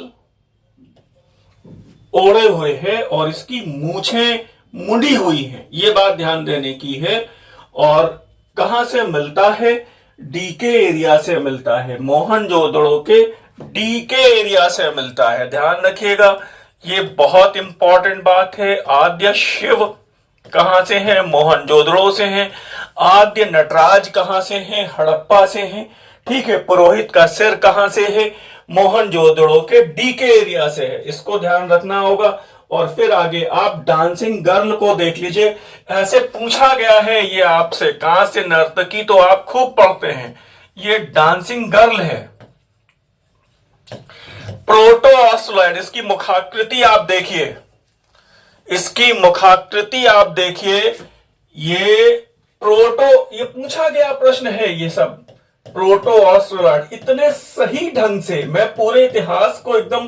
ओढ़े हुए है और इसकी मूछें मुड़ी हुई हैं, ये बात ध्यान देने की है। और कहां से मिलता है? डीके एरिया से मिलता है, मोहनजोदड़ो के डीके एरिया से मिलता है। ध्यान रखिएगा, ये बहुत इंपॉर्टेंट बात है। आद्य शिव कहां से है? मोहनजोदड़ो से है। आद्य नटराज कहां से है? हड़प्पा से है। ठीक है, पुरोहित का सिर कहां से है? मोहनजोदड़ो के डीके एरिया से है, इसको ध्यान रखना होगा। और फिर आगे आप डांसिंग गर्ल को देख लीजिए, ऐसे पूछा गया है ये आपसे, कहां से नर्तकी, तो आप खूब पढ़ते हैं, ये डांसिंग गर्ल है। प्रोटो ऑस्ट्रोलॉइड, इसकी मुखाकृति आप देखिए, इसकी मुखाकृति आप देखिए, ये ये पूछा गया प्रश्न है। ये सब प्रोटो ऑस्ट्रोलॉइड इतने सही ढंग से मैं पूरे इतिहास को एकदम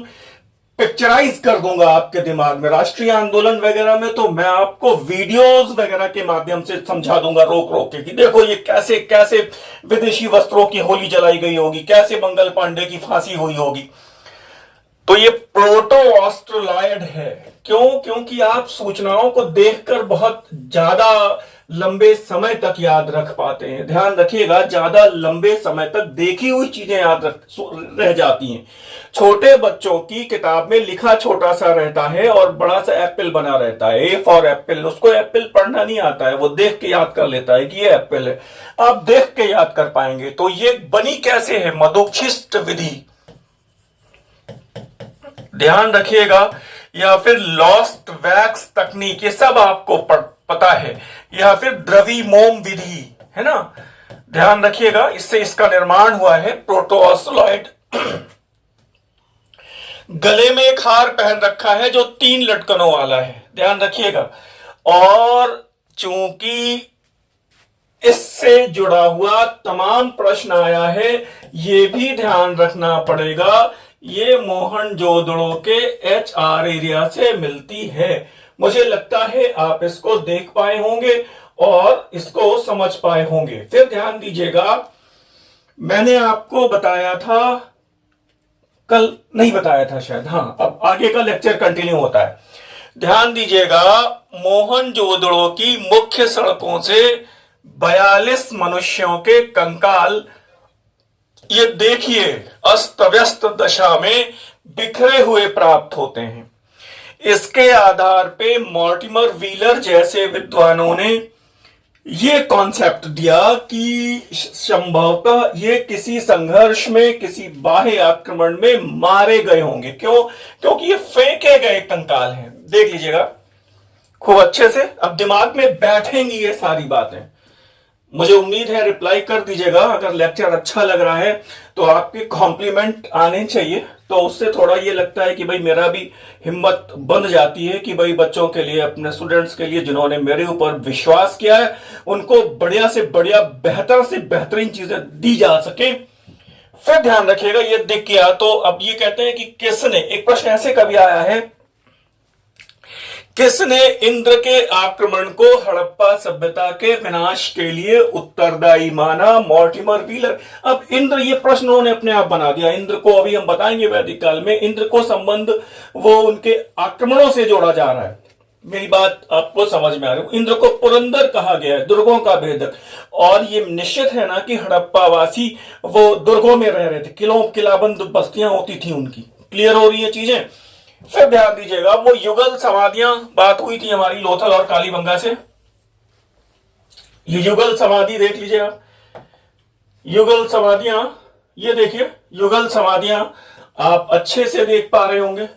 पिक्चराइज कर दूंगा आपके दिमाग में। राष्ट्रीय आंदोलन वगैरह में तो मैं आपको वीडियोस वगैरह के माध्यम से समझा दूंगा रोक रोक के कि देखो ये कैसे कैसे विदेशी वस्त्रों की होली जलाई गई होगी, कैसे मंगल पांडे की फांसी हुई होगी। तो ये प्रोटो ऑस्ट्रोलॉइड है। क्यों? क्योंकि आप सूचनाओं को देखकर बहुत ज्यादा लंबे समय तक याद रख पाते हैं। ध्यान रखिएगा, ज्यादा लंबे समय तक देखी हुई चीजें याद रह जाती हैं। छोटे बच्चों की किताब में लिखा छोटा सा रहता है और बड़ा सा एप्पल बना रहता है, ए फॉर एप्पल। उसको एप्पल पढ़ना नहीं आता है, वो देख के याद कर लेता है कि ये एप्पल है। आप देख के याद कर पाएंगे। तो ये बनी कैसे है? मधुच्छिष्ट विधि, ध्यान रखिएगा, या फिर लॉस्ट वैक्स तकनीक, ये सब आपको पता है, या फिर द्रविमोम विधि, है ना। ध्यान रखिएगा, इससे इसका निर्माण हुआ है प्रोटो ऑस्ट्रोलॉइड। गले में एक हार पहन रखा है जो 3 लटकनों वाला है, ध्यान रखिएगा। और चूंकि इससे जुड़ा हुआ तमाम प्रश्न आया है, ये भी ध्यान रखना पड़ेगा, ये मोहनजोदड़ो के HR एरिया से मिलती है। मुझे लगता है आप इसको देख पाए होंगे और इसको समझ पाए होंगे। फिर ध्यान दीजिएगा, मैंने आपको बताया था, कल नहीं बताया था शायद, हाँ, अब आगे का लेक्चर कंटिन्यू होता है। ध्यान दीजिएगा, मोहनजोदड़ो की मुख्य सड़कों से 42 मनुष्यों के कंकाल, ये देखिए, अस्त व्यस्त दशा में बिखरे हुए प्राप्त होते हैं। इसके आधार पे मॉर्टिमर व्हीलर जैसे विद्वानों ने ये कॉन्सेप्ट दिया कि संभवतः ये किसी संघर्ष में, किसी बाह्य आक्रमण में मारे गए होंगे। क्यों? क्योंकि ये फेंके गए कंकाल हैं। देख लीजिएगा खूब अच्छे से, अब दिमाग में बैठेंगी ये सारी बातें। मुझे उम्मीद है रिप्लाई कर दीजिएगा। अगर लेक्चर अच्छा लग रहा है तो आपके कॉम्प्लीमेंट आने चाहिए, तो उससे थोड़ा ये लगता है कि भाई मेरा भी हिम्मत बंध जाती है कि भाई बच्चों के लिए, अपने स्टूडेंट्स के लिए जिन्होंने मेरे ऊपर विश्वास किया है, उनको बढ़िया से बढ़िया, बेहतर से बेहतरीन चीजें दी जा सके। फिर ध्यान रखिएगा, ये दिख गया तो अब ये कहते हैं कि किसने, एक प्रश्न ऐसे कभी आया है, किसने इंद्र के आक्रमण को हड़प्पा सभ्यता के विनाश के लिए उत्तरदायी माना? Mortimer wheeler. अब इंद्र, ये प्रश्न उन्होंने अपने आप बना दिया। इंद्र को अभी हम बताएंगे वैदिक काल में, इंद्र को संबंध वो उनके आक्रमणों से जोड़ा जा रहा है। मेरी बात आपको समझ में आ रही है? इंद्र को पुरंदर कहा गया है, दुर्गों का भेदक। और ये निश्चित है ना कि हड़प्पा वासी वो दुर्गों में रह रहे थे, किलाबंद बस्तियां होती थी उनकी। क्लियर हो रही है चीजें? फिर ध्यान दीजिएगा, वो युगल समाधियां, बात हुई थी हमारी लोथल और कालीबंगा से। ये युगल समाधि देख लीजिए आप, युगल समाधियां, ये देखिए युगल समाधियां आप अच्छे से देख पा रहे होंगे।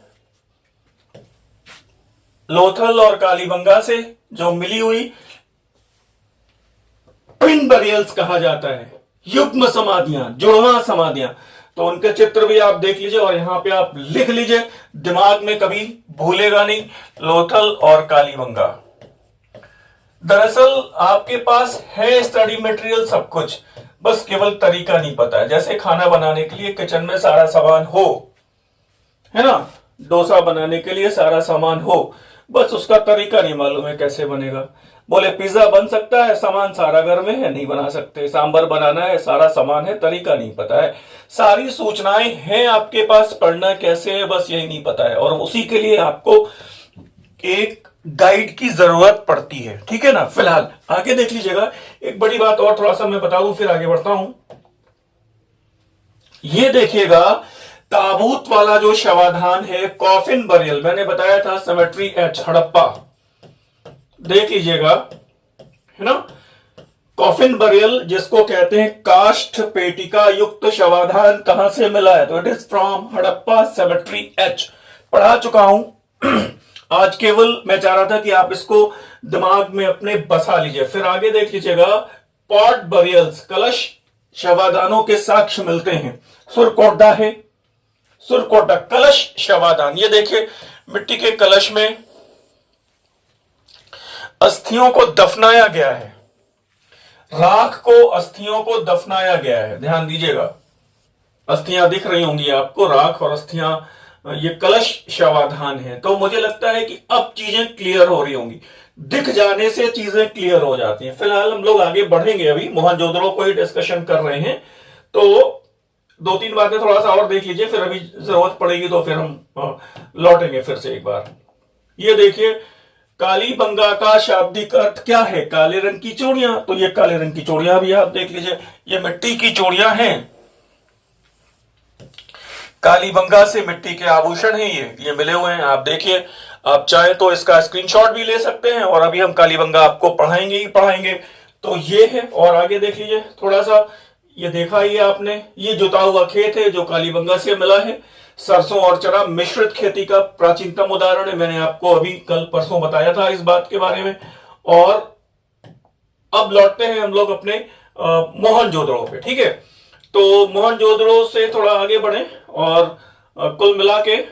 लोथल और कालीबंगा से जो मिली हुई ट्विन बरियल्स कहा जाता है, युग्म समाधियां, जुड़वा समाधियां। तो उनके चित्र भी आप देख लीजिए और यहां पे आप लिख लीजिए, दिमाग में कभी भूलेगा नहीं, लोथल और कालीबंगा। दरअसल आपके पास है स्टडी मटेरियल सब कुछ, बस केवल तरीका नहीं पता है। जैसे खाना बनाने के लिए किचन में सारा सामान हो, है ना, डोसा बनाने के लिए सारा सामान हो, बस उसका तरीका नहीं मालूम है कैसे बनेगा। बोले पिज्जा बन सकता है, सामान सारा घर में है, नहीं बना सकते। सांबर बनाना है, सारा सामान है, तरीका नहीं पता है। सारी सूचनाएं हैं आपके पास, पढ़ना कैसे है बस यही नहीं पता है। और उसी के लिए आपको एक गाइड की जरूरत पड़ती है, ठीक है ना। फिलहाल आगे देख लीजिएगा, एक बड़ी बात और थोड़ा सा मैं बता दूं फिर आगे बढ़ता हूं। ये देखिएगा, ताबूत वाला जो शवाधान है, कॉफिन बरियल, मैंने बताया था सेमेट्री एट हड़प्पा, देख लीजिएगा, है ना। कॉफिन बरियल जिसको कहते हैं काष्ठ पेटिका युक्त शवाधान कहां से मिला है, तो it is from Harappa cemetery H, पढ़ा चुका हूं। आज केवल मैं चाह रहा था कि आप इसको दिमाग में अपने बसा लीजिए। फिर आगे देख लीजिएगा, पॉट बरियल्स, कलश शवादानों के साक्ष्य मिलते हैं। सुरकोटा है, सुरकोटा कलश शवादान, ये देखिए मिट्टी के कलश में अस्थियों को दफनाया गया है, राख को अस्थियों को दफनाया गया है, ध्यान दीजिएगा। अस्थियां दिख रही होंगी आपको, राख और अस्थियां, ये कलश शवाधान है। तो मुझे लगता है कि अब चीजें क्लियर हो रही होंगी, दिख जाने से चीजें क्लियर हो जाती हैं। फिलहाल हम लोग आगे बढ़ेंगे, अभी मोहनजोदड़ो को ही डिस्कशन कर रहे हैं, तो दो तीन बातें थोड़ा सा और देख लीजिए, फिर अभी जरूरत पड़ेगी तो फिर हम लौटेंगे फिर से एक बार। ये देखिए, कालीबंगा का शाब्दिक अर्थ क्या है, काले रंग की चूड़ियां, तो ये काले रंग की चूड़ियां भी आप देख लीजिए, ये मिट्टी की चूड़ियां हैं, कालीबंगा से मिट्टी के आभूषण हैं, ये मिले हुए हैं, आप देखिए। आप चाहे तो इसका स्क्रीनशॉट भी ले सकते हैं, और अभी हम कालीबंगा आपको पढ़ाएंगे ही पढ़ाएंगे। तो ये है, और आगे देख लीजिए थोड़ा सा, ये देखा ही आपने, ये जुता हुआ खेत है जो कालीबंगा से मिला है। सरसों और चना मिश्रित खेती का प्राचीनतम उदाहरण है, मैंने आपको अभी कल परसों बताया था इस बात के बारे में। और अब लौटते हैं हम लोग अपने मोहनजोदड़ो पे, ठीक है। तो मोहनजोदड़ो से थोड़ा आगे बढ़े, और कुल मिला के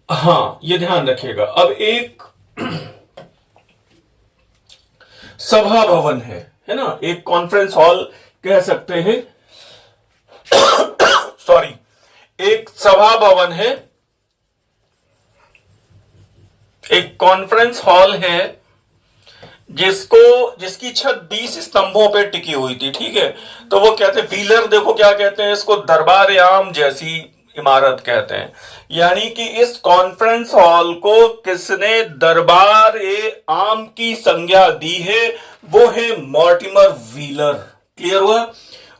हाँ, ये ध्यान रखिएगा, अब एक सभा भवन है ना, एक कॉन्फ्रेंस हॉल कह सकते हैं, सॉरी, एक सभा भवन है, एक कॉन्फ्रेंस हॉल है, जिसकी छत 20 स्तंभों पे टिकी हुई थी, ठीक है। तो वो कहते हैं व्हीलर, देखो क्या कहते हैं इसको, दरबार आम जैसी इमारत कहते हैं। यानी कि इस कॉन्फ्रेंस हॉल को किसने दरबार ए आम की संज्ञा दी है, वो है मॉर्टिमर व्हीलर। क्लियर हुआ,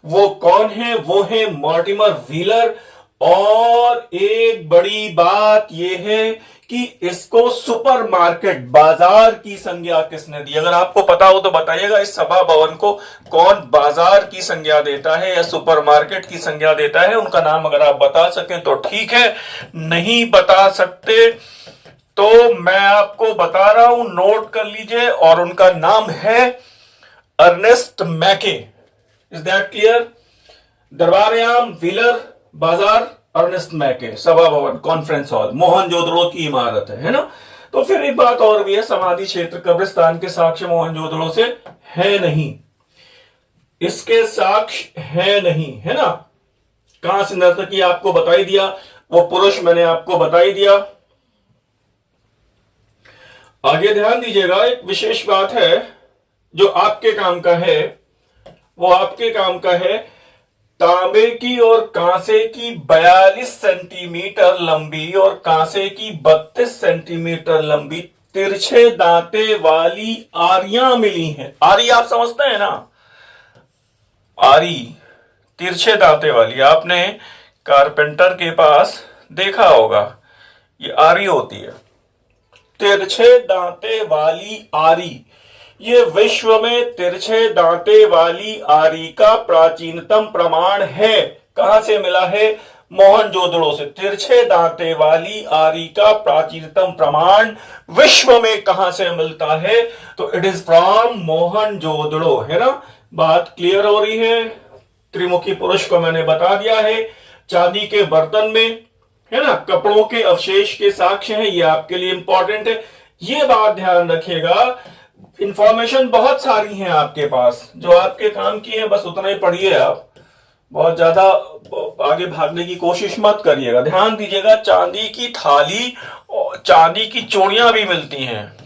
वो कौन है, वो है मॉर्टिमर व्हीलर। और एक बड़ी बात यह है कि इसको सुपरमार्केट, बाजार की संज्ञा किसने दी, अगर आपको पता हो तो बताइएगा, इस सभा भवन को कौन बाजार की संज्ञा देता है या सुपरमार्केट की संज्ञा देता है, उनका नाम अगर आप बता सकें तो ठीक है, नहीं बता सकते तो मैं आपको बता रहा हूं, नोट कर लीजिए, और उनका नाम है अर्नेस्ट मैके। Is that clear? दरबार आम, व्हीलर, बाजार, अर्नेस्ट मैके, सभा भवन, कॉन्फ्रेंस हॉल, मोहनजोदड़ो की इमारत है ना। तो फिर एक बात और भी है, समाधि क्षेत्र कब्रिस्तान के साक्ष्य मोहनजोदड़ो से है नहीं, इसके साक्ष्य है नहीं, है ना। कहां से नर्तकी आपको बताई दिया, वो पुरुष मैंने आपको बताई दिया। आगे ध्यान दीजिएगा, एक विशेष बात है जो आपके काम का है, वो आपके काम का है, तांबे की और कांसे की 42 सेंटीमीटर लंबी और कांसे की 32 सेंटीमीटर लंबी तिरछे दांते वाली आरियां मिली हैं। आरी आप समझते हैं ना, आरी तिरछे दांते वाली, आपने कारपेंटर के पास देखा होगा, ये आरी होती है, तिरछे दांते वाली आरी। ये विश्व में तिरछे दांते वाली आरी का प्राचीनतम प्रमाण है। कहां से मिला है? मोहनजोदड़ो से। तिरछे दांते वाली आरी का प्राचीनतम प्रमाण विश्व में कहां से मिलता है? तो इट इज फ्रॉम मोहनजोदड़ो, है ना। बात क्लियर हो रही है। त्रिमुखी पुरुष को मैंने बता दिया है, चांदी के बर्तन में, है ना, कपड़ों के अवशेष के साक्ष्य हैं, ये आपके लिए इंपॉर्टेंट है, ये बात ध्यान रखिएगा। इंफॉर्मेशन बहुत सारी है आपके पास, जो आपके काम की है बस उतना ही पढ़िए आप, बहुत ज्यादा आगे भागने की कोशिश मत करिएगा। ध्यान दीजिएगा, चांदी की थाली और चांदी की चूड़ियां भी मिलती हैं,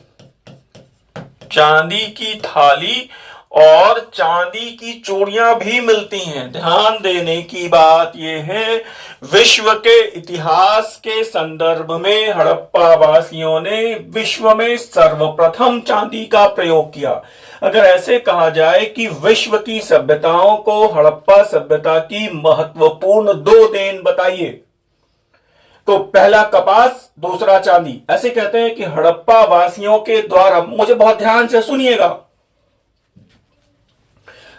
चांदी की थाली और चांदी की चूड़ियां भी मिलती हैं। ध्यान देने की बात यह है, विश्व के इतिहास के संदर्भ में हड़प्पा वासियों ने विश्व में सर्वप्रथम चांदी का प्रयोग किया। अगर ऐसे कहा जाए कि विश्व की सभ्यताओं को हड़प्पा सभ्यता की महत्वपूर्ण दो देन बताइए, तो पहला कपास, दूसरा चांदी। ऐसे कहते हैं कि हड़प्पा वासियों के द्वारा, मुझे बहुत ध्यान से सुनिएगा,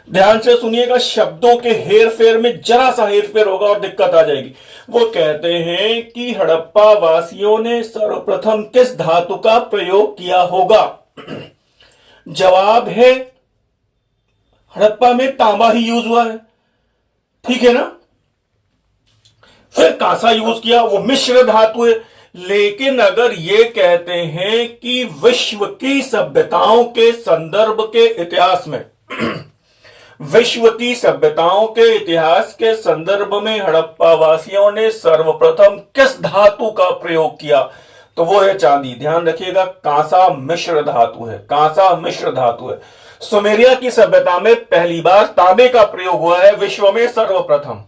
ध्यान से सुनिएगा, शब्दों के हेर फेर में जरा सा हेर फेर होगा और दिक्कत आ जाएगी। वो कहते हैं कि हड़प्पा वासियों ने सर्वप्रथम किस धातु का प्रयोग किया होगा? जवाब है, हड़प्पा में तांबा ही यूज हुआ है, ठीक है ना। फिर कांसा यूज किया, वो मिश्र धातु है। लेकिन अगर ये कहते हैं कि विश्व की सभ्यताओं के संदर्भ के इतिहास में विश्व की सभ्यताओं के इतिहास के संदर्भ में हड़प्पा वासियों ने सर्वप्रथम किस धातु का प्रयोग किया, तो वो है चांदी। ध्यान रखिएगा, कांसा मिश्र धातु है, कांसा मिश्र धातु है। सुमेरिया की सभ्यता में पहली बार तांबे का प्रयोग हुआ है, विश्व में सर्वप्रथम।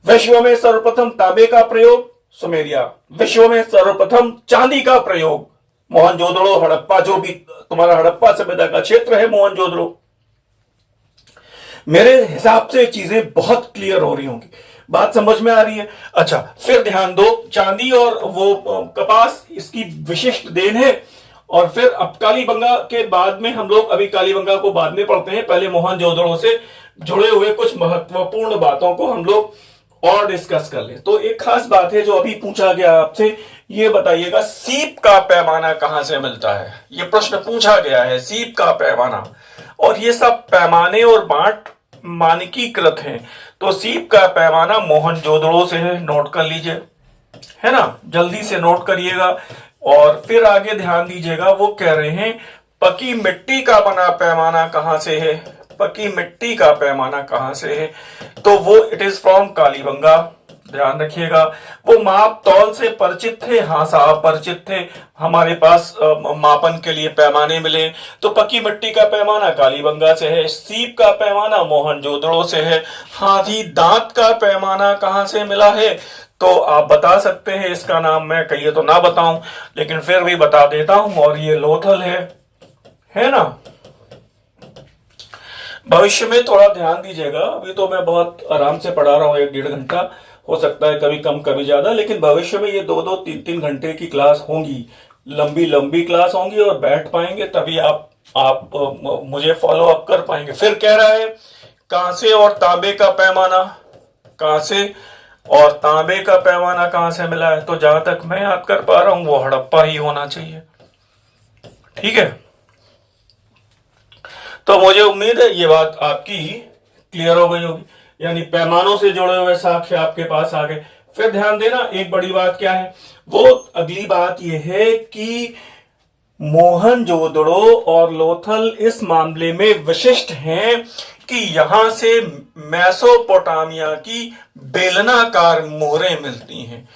विश्व में सर्वप्रथम तांबे का प्रयोग सुमेरिया, विश्व में सर्वप्रथम चांदी का प्रयोग मोहनजोदड़ो, हड़प्पा, जो भी तुम्हारा हड़प्पा सभ्यता का क्षेत्र है मोहनजोदड़ो। मेरे हिसाब से चीजें बहुत क्लियर हो रही होंगी, बात समझ में आ रही है। अच्छा, फिर ध्यान दो, चांदी और वो कपास इसकी विशिष्ट देन है। और फिर अब कालीबंगा के बाद में हम लोग, अभी कालीबंगा को बाद में पढ़ते हैं, पहले मोहनजोदड़ो से जुड़े हुए कुछ महत्वपूर्ण बातों को हम लोग और डिस्कस कर ले। तो एक खास बात है जो अभी पूछा गया आपसे, ये बताइएगा, सीप का पैमाना कहां से मिलता है? ये प्रश्न पूछा गया है, सीप का पैमाना। और ये सब पैमाने और बांट मानकीकृत हैं, तो सीप का पैमाना मोहनजोदड़ो से है, नोट कर लीजिए, है ना, जल्दी से नोट करिएगा। और फिर आगे ध्यान दीजिएगा, वो कह रहे हैं पकी मिट्टी का बना पैमाना कहां से है? पकी मिट्टी का पैमाना कहां से है? तो वो इट इज फ्रॉम कालीबंगा। ध्यान रखिएगा, वो माप तौल से परिचित थे? हाँ साहब, परिचित थे। हमारे पास मापन के लिए पैमाने मिले, तो पकी मिट्टी का पैमाना कालीबंगा से है। सीप का पैमाना मोहनजोदड़ो से है। हाथी दांत का पैमाना कहां से मिला है? तो आप बता सकते हैं, इसका नाम मैं कहिए तो ना बताऊं, लेकिन फिर भी बता देता हूं, और ये लोथल है ना। भविष्य में थोड़ा ध्यान दीजिएगा, अभी तो मैं बहुत आराम से पढ़ा रहा हूं, 1-1.5 घंटा, हो सकता है कभी कम कभी ज्यादा, लेकिन भविष्य में ये 2-2, 3-3 घंटे की क्लास होंगी, लंबी लंबी क्लास होंगी, और बैठ पाएंगे तभी आप मुझे फॉलो अप कर पाएंगे। फिर कह रहा है कांसे और तांबे का पैमाना, कांसे और तांबे का पैमाना कहां से मिला है? तो जहां तक मैं याद कर पा रहा हूं वो हड़प्पा ही होना चाहिए, ठीक है। तो मुझे उम्मीद है ये बात आपकी क्लियर हो गई होगी, यानी पैमानों से जुड़े हुए साक्ष्य आपके पास आ गए। फिर ध्यान देना, एक बड़ी बात क्या है, वो अगली बात यह है कि मोहनजोदड़ो और लोथल इस मामले में विशिष्ट हैं कि यहां से मेसोपोटामिया की बेलनाकार मोहरें मिलती हैं।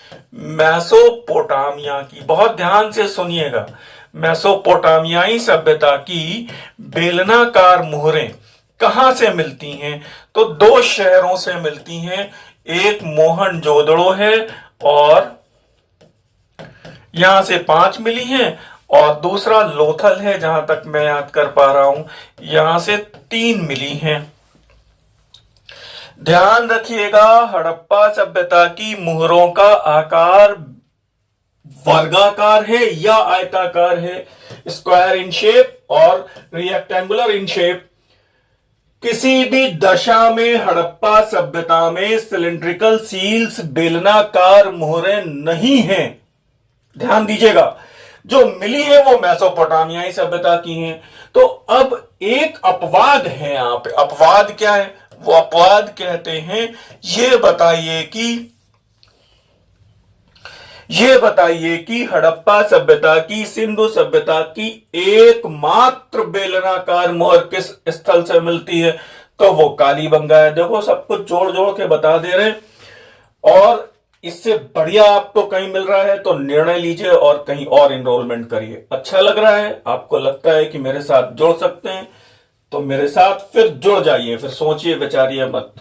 मेसोपोटामिया की, बहुत ध्यान से सुनिएगा, मेसोपोटामियाई सभ्यता की बेलनाकार मोहरें कहां से मिलती हैं? तो 2 शहरों से मिलती हैं, एक मोहनजोदड़ो है और यहां से 5 मिली हैं, और दूसरा लोथल है, जहां तक मैं याद कर पा रहा हूं यहां से 3 मिली हैं। ध्यान रखिएगा, हड़प्पा सभ्यता की मुहरों का आकार वर्गाकार है या आयताकार है, स्क्वायर इन शेप और रेक्टेंगुलर इन शेप। किसी भी दशा में हड़प्पा सभ्यता में सिलिंड्रिकल सील्स, बेलनाकार मोहरें नहीं हैं। ध्यान दीजिएगा, जो मिली है वो मेसोपोटामियाई सभ्यता की हैं। तो अब एक अपवाद है यहां पे। अपवाद क्या है? वो अपवाद कहते हैं, ये बताइए कि हड़प्पा सभ्यता की, सिंधु सभ्यता की एकमात्र बेलनाकार मोहर किस स्थल से मिलती है? तो वो कालीबंगा है। देखो, सब कुछ जोड़ जोड़ के बता दे रहे, और इससे बढ़िया आपको कहीं मिल रहा है तो निर्णय लीजिए और कहीं और एनरोलमेंट करिए। अच्छा लग रहा है, आपको लगता है कि मेरे साथ जुड़ सकते हैं, तो मेरे साथ फिर जुड़ जाइए, फिर सोचिए विचारिए मत।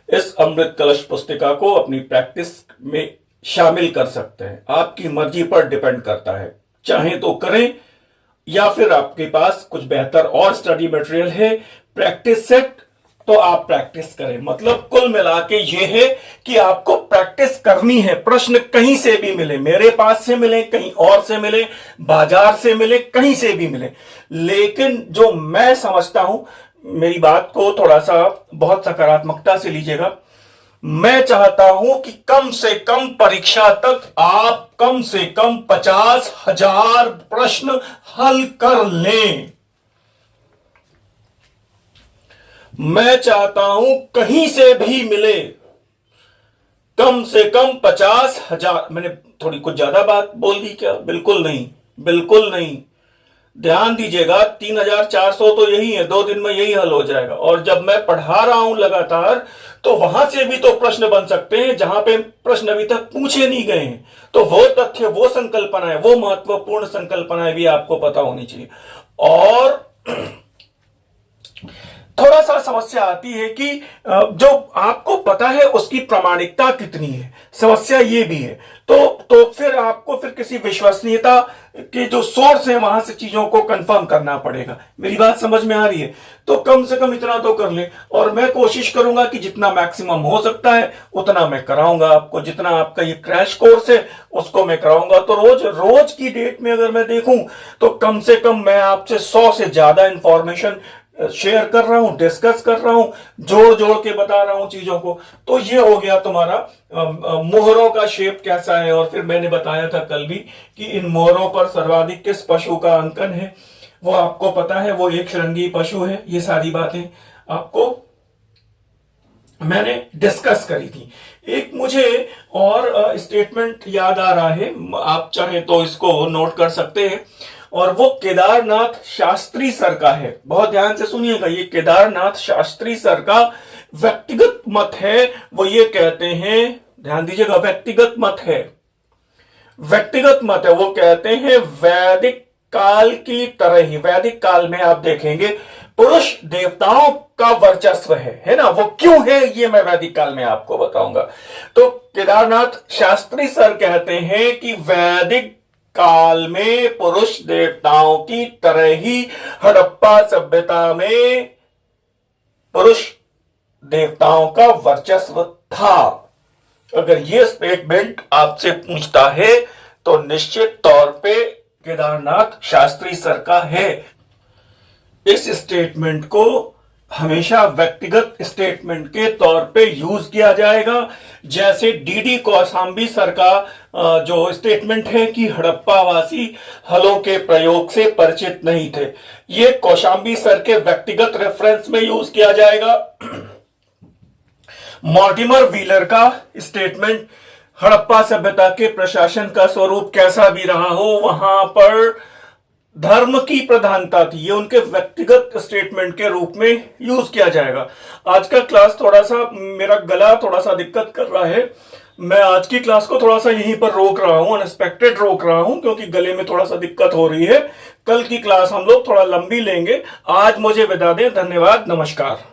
इस अमृत कलश पुस्तिका को अपनी प्रैक्टिस में शामिल कर सकते हैं। आपकी मर्जी पर डिपेंड करता है, चाहे तो करें या फिर आपके पास कुछ बेहतर और स्टडी मटेरियल है, प्रैक्टिस सेट, तो आप प्रैक्टिस करें। मतलब कुल मिला के ये है कि आपको प्रैक्टिस करनी है। प्रश्न कहीं से भी मिले, मेरे पास से मिले, कहीं और से मिले, बाजार से मिले, कहीं से भी मिले, लेकिन जो मैं समझता हूं, मेरी बात को थोड़ा सा बहुत सकारात्मकता से लीजिएगा, मैं चाहता हूं कि कम से कम परीक्षा तक आप कम से कम 50,000 प्रश्न हल कर लें। मैं चाहता हूं कहीं से भी मिले कम से कम 50,000। मैंने थोड़ी कुछ ज्यादा बात बोल दी क्या? बिल्कुल नहीं, बिल्कुल नहीं। ध्यान दीजिएगा, 3,400 तो यही है, 2 दिन में यही हल हो जाएगा। और जब मैं पढ़ा रहा हूं लगातार, तो वहां से भी तो प्रश्न बन सकते हैं जहां पे प्रश्न अभी तक पूछे नहीं गए हैं। तो वो तथ्य, वो संकल्पनाएं, वो महत्वपूर्ण संकल्पनाएं भी आपको पता होनी चाहिए। और थोड़ा सा समस्या आती है कि जो आपको पता है उसकी प्रामाणिकता कितनी है, समस्या ये भी है। तो फिर आपको फिर किसी विश्वसनीयता के जो सोर्स है वहां से चीजों को कंफर्म करना पड़ेगा। मेरी बात समझ में आ रही है? तो कम से कम इतना तो कर ले, और मैं कोशिश करूंगा कि जितना मैक्सिमम हो सकता है उतना मैं कराऊंगा आपको। जितना आपका ये क्रैश कोर्स है उसको मैं कराऊंगा। तो रोज रोज की डेट में अगर मैं देखूं तो कम से कम मैं आपसे 100 से ज्यादा इंफॉर्मेशन शेयर कर रहा हूं, डिस्कस कर रहा हूं, जोड़ जोड़ के बता रहा हूं चीजों को। तो ये हो गया तुम्हारा मोहरों का शेप कैसा है। और फिर मैंने बताया था कल भी कि इन मोहरों पर सर्वाधिक किस पशु का अंकन है, वो आपको पता है, वो एक श्रृंगी पशु है। ये सारी बातें आपको मैंने डिस्कस करी थी। एक मुझे और स्टेटमेंट याद आ रहा है, आप चाहे तो इसको नोट कर सकते हैं, और वो केदारनाथ शास्त्री सर का है। बहुत ध्यान से सुनिएगा, ये केदारनाथ शास्त्री सर का व्यक्तिगत मत है। वो ये कहते हैं, ध्यान दीजिएगा, व्यक्तिगत मत है, व्यक्तिगत मत है। वो कहते हैं वैदिक काल की तरह ही, वैदिक काल में आप देखेंगे पुरुष देवताओं का वर्चस्व है ना। वो क्यों है ये मैं वैदिक काल में आपको बताऊंगा। तो केदारनाथ शास्त्री सर कहते हैं कि वैदिक काल में पुरुष देवताओं की तरह ही हड़प्पा सभ्यता में पुरुष देवताओं का वर्चस्व था। अगर ये स्टेटमेंट आपसे पूछता है तो निश्चित तौर पे केदारनाथ शास्त्री सर का है। इस स्टेटमेंट को हमेशा व्यक्तिगत स्टेटमेंट के तौर पे यूज किया जाएगा। जैसे डीडी कौशांबी सर का जो स्टेटमेंट है कि हड़प्पावासी हलों के प्रयोग से परिचित नहीं थे, ये कौशांबी सर के व्यक्तिगत रेफरेंस में यूज किया जाएगा। मॉर्टिमर व्हीलर का स्टेटमेंट, हड़प्पा सभ्यता के प्रशासन का स्वरूप कैसा भी रहा हो, वहां पर धर्म की प्रधानता थी, ये उनके व्यक्तिगत स्टेटमेंट के रूप में यूज किया जाएगा। आज का क्लास थोड़ा सा, मेरा गला थोड़ा सा दिक्कत कर रहा है, मैं आज की क्लास को थोड़ा सा यहीं पर रोक रहा हूं, अनएक्सपेक्टेड रोक रहा हूं, क्योंकि गले में थोड़ा सा दिक्कत हो रही है। कल की क्लास हम लोग थोड़ा लंबी लेंगे। आज मुझे विदा दें, धन्यवाद, नमस्कार।